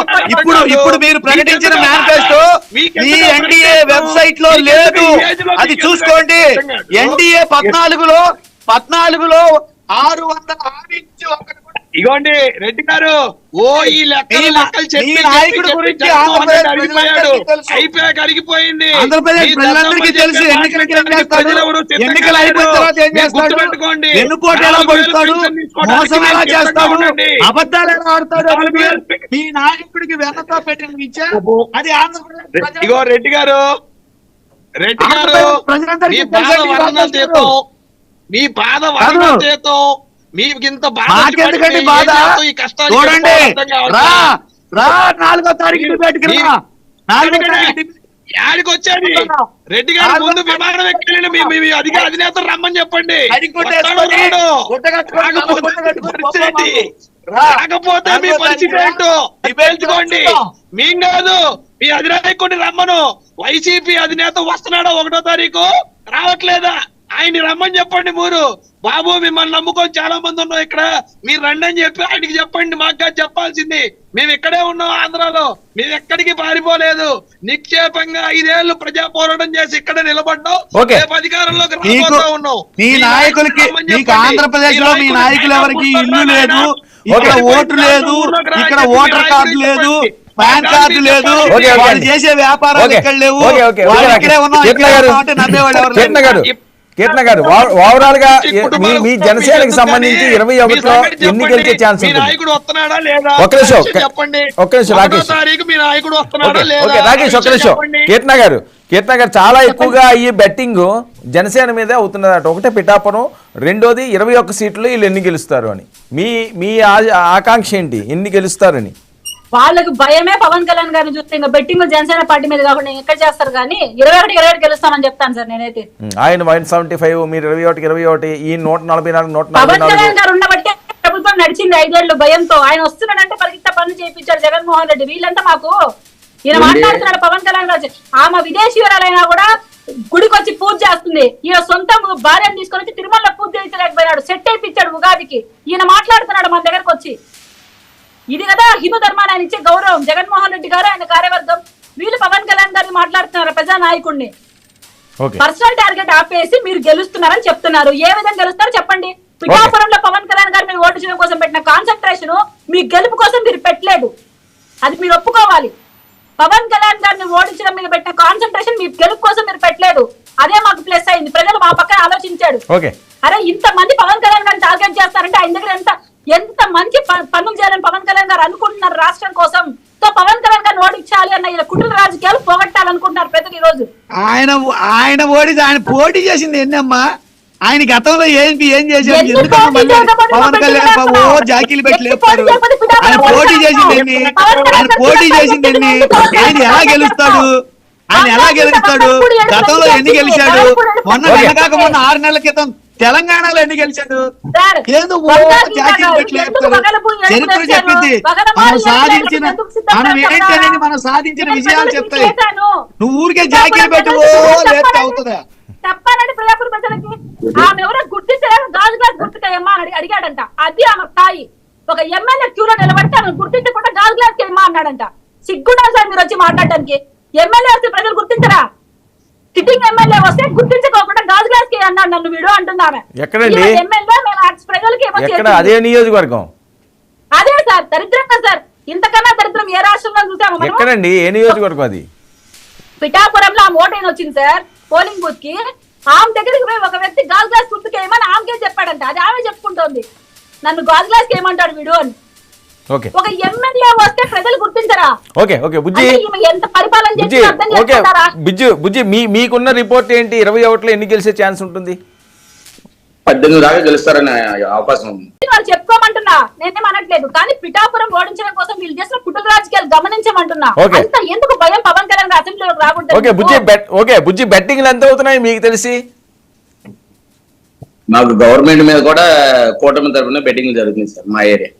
ఇప్పుడు మీరు ప్రకటించిన మేనిఫెస్టో మీ ఎన్డీఏ వెబ్సైట్ లో లేదు, అది చూసుకోండి. ఎన్డీఏ 14లో 606 నుంచి ఒకటి కూడా ఇగోండి రెడ్డి గారు, ఓ ఈ లెక్కలు చెప్పి నాయకుడి గురించి జగన్మోహన్ రెడ్డి ఆంధ్రప్రదేశ్ అడిగిపోయాడు, ప్రజలందరికీ తెలుసు. అయిపోయాక అడిగిపోయింది. ఆంధ్రప్రదేశ్ ఈ ప్రజలందరికీ దద్దమ్మ తెలుసు చెప్పే ఎన్నికలకి ఏం మాటలు చేస్తాడు, ప్రజలెవరూ సిద్ధంగా ఎన్నికలు అయిపోయిన లేరు. తర్వాత ఏం మీరు చేస్తాడు, గుర్తుపెట్టుకోండి. వెన్నుపోటు ఎలా 4,000 పడుతాడు, పెన్షన్ తీసుకోవడానికి మోసం ఎలా మీరు చేస్తాడు, సిద్ధంగా ఉండండి. అబద్ధాలు ఎలా ఆడతాడు. 4,000 మీ నాయకుడికి వెన్నతో పెట్టిన విద్య అది ఆంధ్రప్రదేశ్ ప్రజలకు ఇగో రెడ్డి గారు ప్రజలందరికీ మీ బాధ తెలుసండి, వర్ణం చేద్దాం, మీ బాధ వర్ణం చేద్దాం. మీకు ఇంత బాధ మాకెందుకండి బాధ? ఈ కష్టాలు చూడండి, అర్థం కావట్లేదు. రా 4వ తారీఖు డిబేట్కి రా. 4వ తారీఖు యాడికి వచ్చేది రెడ్డి గారు ముందు విమానం ఎక్కి మీ అధినేత రమ్మని చెప్పండి. రాకపోతే మీ పరిస్థితి ఏంటో తెలుసుకోండి. మేం కాదు, మీ అధినాయకుడిని రమ్మను. వైసీపీ అధినేత వస్తున్నాడా 1వ తారీఖు, రావట్లేదా? ఆయన్ని రమ్మని చెప్పండి. మీరు బాబు మిమ్మల్ని నమ్ముకొని చాలా మంది ఉన్నాం ఇక్కడ, మీరు రండి అని చెప్పి ఆయనకి చెప్పండి. మాకు కాదు చెప్పాల్సింది, మేము ఇక్కడే ఉన్నాం ఆంధ్రాలో, మేము ఎక్కడికి పారిపోలేదు. నిక్షేపంగా 5 ఏళ్లు ప్రజా పోరాటం చేసి ఇక్కడ నిలబడ్డాం, రేపు అధికారంలోకి రాబోతా ఉన్నాం. మీ నాయకులకి, మీకు ఆంధ్రప్రదేశ్ లో మీ నాయకులు ఎవరికి ఇల్లు లేదు, ఇక్కడ ఓటు లేదు, ఇక్కడ ఓటర్ కార్డు లేదు, పాన్ కార్డు లేదు, వాళ్ళు చేసే వ్యాపారాలు ఇక్కడ లేవు, వాళ్ళు ఇక్కడే ఉన్నాం, ఇక్కడే ఉన్నాం అంటే నమ్మేవాళ్ళు ఎవరు లేరు. కీర్తన గారు, ఓవరాల్ గా మీ జనసేనకి సంబంధించి 21లో ఎన్ని గెలిచే ఛాన్స్ ఉంటుంది? ఒక్క నిమిషం రాకేష్, ఒక్క నిమిషం. కీర్తన గారు చాలా ఎక్కువగా ఈ బెట్టింగ్ జనసేన మీదే అవుతున్నదట. ఒకటే పిఠాపురం, రెండోది 21 సీట్లు వీళ్ళు ఎన్ని గెలుస్తారు అని. మీ ఆకాంక్ష ఏంటి, ఎన్ని గెలుస్తారని? వాళ్ళకి భయమే పవన్ కళ్యాణ్ గారిని చూస్తే. ఇంకా బెట్టింగ్ జనసేన పార్టీ మీద కాకుండా ఎక్కడ చేస్తారు కానీ 21 గెలుస్తామని చెప్తాను సార్ నేనైతే. ఆయన 175, మీరు 21 ఈ 144 పవన్ కళ్యాణ్ గారు ఉన్నబట్టే ప్రభుత్వం నడిచింది 5 ఏళ్ళు భయంతో. ఆయన వస్తున్నాడంటే పరిగిత పనులు చేయించారు జగన్మోహన్ రెడ్డి. వీళ్ళంతా మాకు ఈయన మాట్లాడుతున్నాడు పవన్ కళ్యాణ్ గారు. ఆమె విదేశీయురాలైనా కూడా గుడికి వచ్చి పూజ చేస్తుంది. ఈయన సొంత భార్యను తీసుకొని వచ్చి తిరుమలలో పూజ చేయించలేకపోయాడు, సెట్ అయిపించాడు ఉగాదికి. ఈయన మాట్లాడుతున్నాడు మన దగ్గరకు వచ్చి. ఇది కదా హిందూ ధర్మాన్ని ఆయన ఇచ్చే గౌరవం. జగన్మోహన్ రెడ్డి గారు ఆయన కార్యవర్గం వీళ్ళు పవన్ కళ్యాణ్ గారిని మాట్లాడుతున్నారు, ప్రజా నాయకుడిని. పర్సనల్ టార్గెట్ ఆపేసి మీరు గెలుస్తున్నారని చెప్తున్నారు. ఏ విధంగా గెలుస్తారో చెప్పండి. పిఠాపురంలో పవన్ కళ్యాణ్ గారు మీరు ఓటు చేయడం కోసం పెట్టిన కాన్సన్ట్రేషన్ మీ గెలుపు కోసం మీరు పెట్టలేదు, అది మీరు ఒప్పుకోవాలి. పవన్ కళ్యాణ్ గారిని ఓడించడం మీద పెట్టిన కాన్సన్ట్రేషన్ మీ గెలుపు కోసం మీరు పెట్టలేదు, అదే మాకు ప్లస్ అయింది. ప్రజలు మా పక్కన ఆలోచించాడు. అరే ఇంత మంది పవన్ కళ్యాణ్ గారిని టార్గెట్ చేస్తారంటే ఆయన దగ్గర ఎంత మంచి పనులు చేయాలని పవన్ కళ్యాణ్ గారు అనుకుంటున్నారు రాష్ట్రం కోసం. సో పవన్ కళ్యాణ్ గారిని ఓడించాలి అన్న ఇలా కుటుంబ రాజకీయాలు పోగొట్టాలనుకుంటున్నారు ప్రజలు ఈ రోజు. ఆయన ఓడితే ఆయన పోటీ చేసింది ఎన్నమ్మా, ఆయన గతంలో ఏం చేశారు? పవన్ కళ్యాణ్ జాకీలు పెట్టి లేపుతారు. ఆయన పోటీ చేసింది ఎన్ని, ఆయన ఎలా గెలుస్తాడు, గతంలో ఎన్ని గెలిచాడు? మొన్న 6 నెలల క్రితం తెలంగాణలో ఎన్ని గెలిచాడు? జాకీలు పెట్టి లేపుతాడు. చరిత్ర చెప్పింది మనం సాధించిన విజయాలు చెప్తాయి. నువ్వు ఊరికే జాకీలు పెట్టి లేపితే అవుతుందా? చెప్పాలంటే ప్రజాపురం ప్రజలకి ఆమె ఎవరో గుర్తించలేదు, గాజు గ్లాస్ గుర్తుతాయమ్మా అని అడిగాడంట. అది ఆమె స్థాయి. ఒక ఎమ్మెల్యే క్యూలో నిలబడితే ఆమె గుర్తించకుండా గాజు గ్లాస్కి ఏమా అన్నాడంట. సిగ్గుండాలి సార్ మీరు వచ్చి మాట్లాడడానికి. ఎమ్మెల్యే వస్తే ప్రజలు గుర్తించరా? సిట్టింగ్ ఎమ్మెల్యే వస్తే గుర్తించుకోకుండా గాజు గ్లాస్ కి అన్నాడు నన్ను వీడు అంటున్నామే. ఎమ్మెల్యే ప్రజలకి అదే నియోజకవర్గం, అదే సార్ దరిద్రంగా సార్. ఇంతకన్నా దరిద్రం ఏ రాష్ట్రంలో చూసాము? ఎక్కడండి, ఏ నియోజకవర్గం అది? పిఠాపురంలో ఆమె ఓటైన వచ్చింది సార్ పోలింగ్ బూత్ కి. ఆమె దగ్గరికి పోయి ఒక వ్యక్తి గాజు గ్లాస్ గుర్తుకేయమని ఆమెకే చెప్పాడంట. అది ఆమె చెప్పుకుంటోంది, నన్ను గాజు గ్లాస్ కి ఏమంటాడు వీడు అని. ఒక ఎమ్మెల్యే వస్తే ప్రజలు గుర్తించరా? ఎంత పరిపాలన బుజ్జి మీకున్న రిపోర్ట్ ఏంటి? 21లో ఎన్ని గెలిచే ఛాన్స్ ఉంటుంది? 18 దాకా గెలుస్తారనే అవకాశం ఉంది. వాళ్ళు చెప్పుకోమంటున్నా, నేనేం అనట్లేదు. కానీ పిఠాపురం ఓడించడం కోసం వీళ్ళు చేసిన కుటుంబ రాజకీయాలు గమనించమంటున్నా. అంత ఎందుకు భయం పవన్ కళ్యాణ్ అసెంబ్లీలోకి రాకూడదు? బుజ్జి బెట్టింగ్లు ఎంత అవుతున్నాయి మీకు తెలిసి? మాకు గవర్నమెంట్ మీద కూడా కూటమి తరఫున బెట్టింగ్ జరుగుతుంది సార్ మా ఏరియా.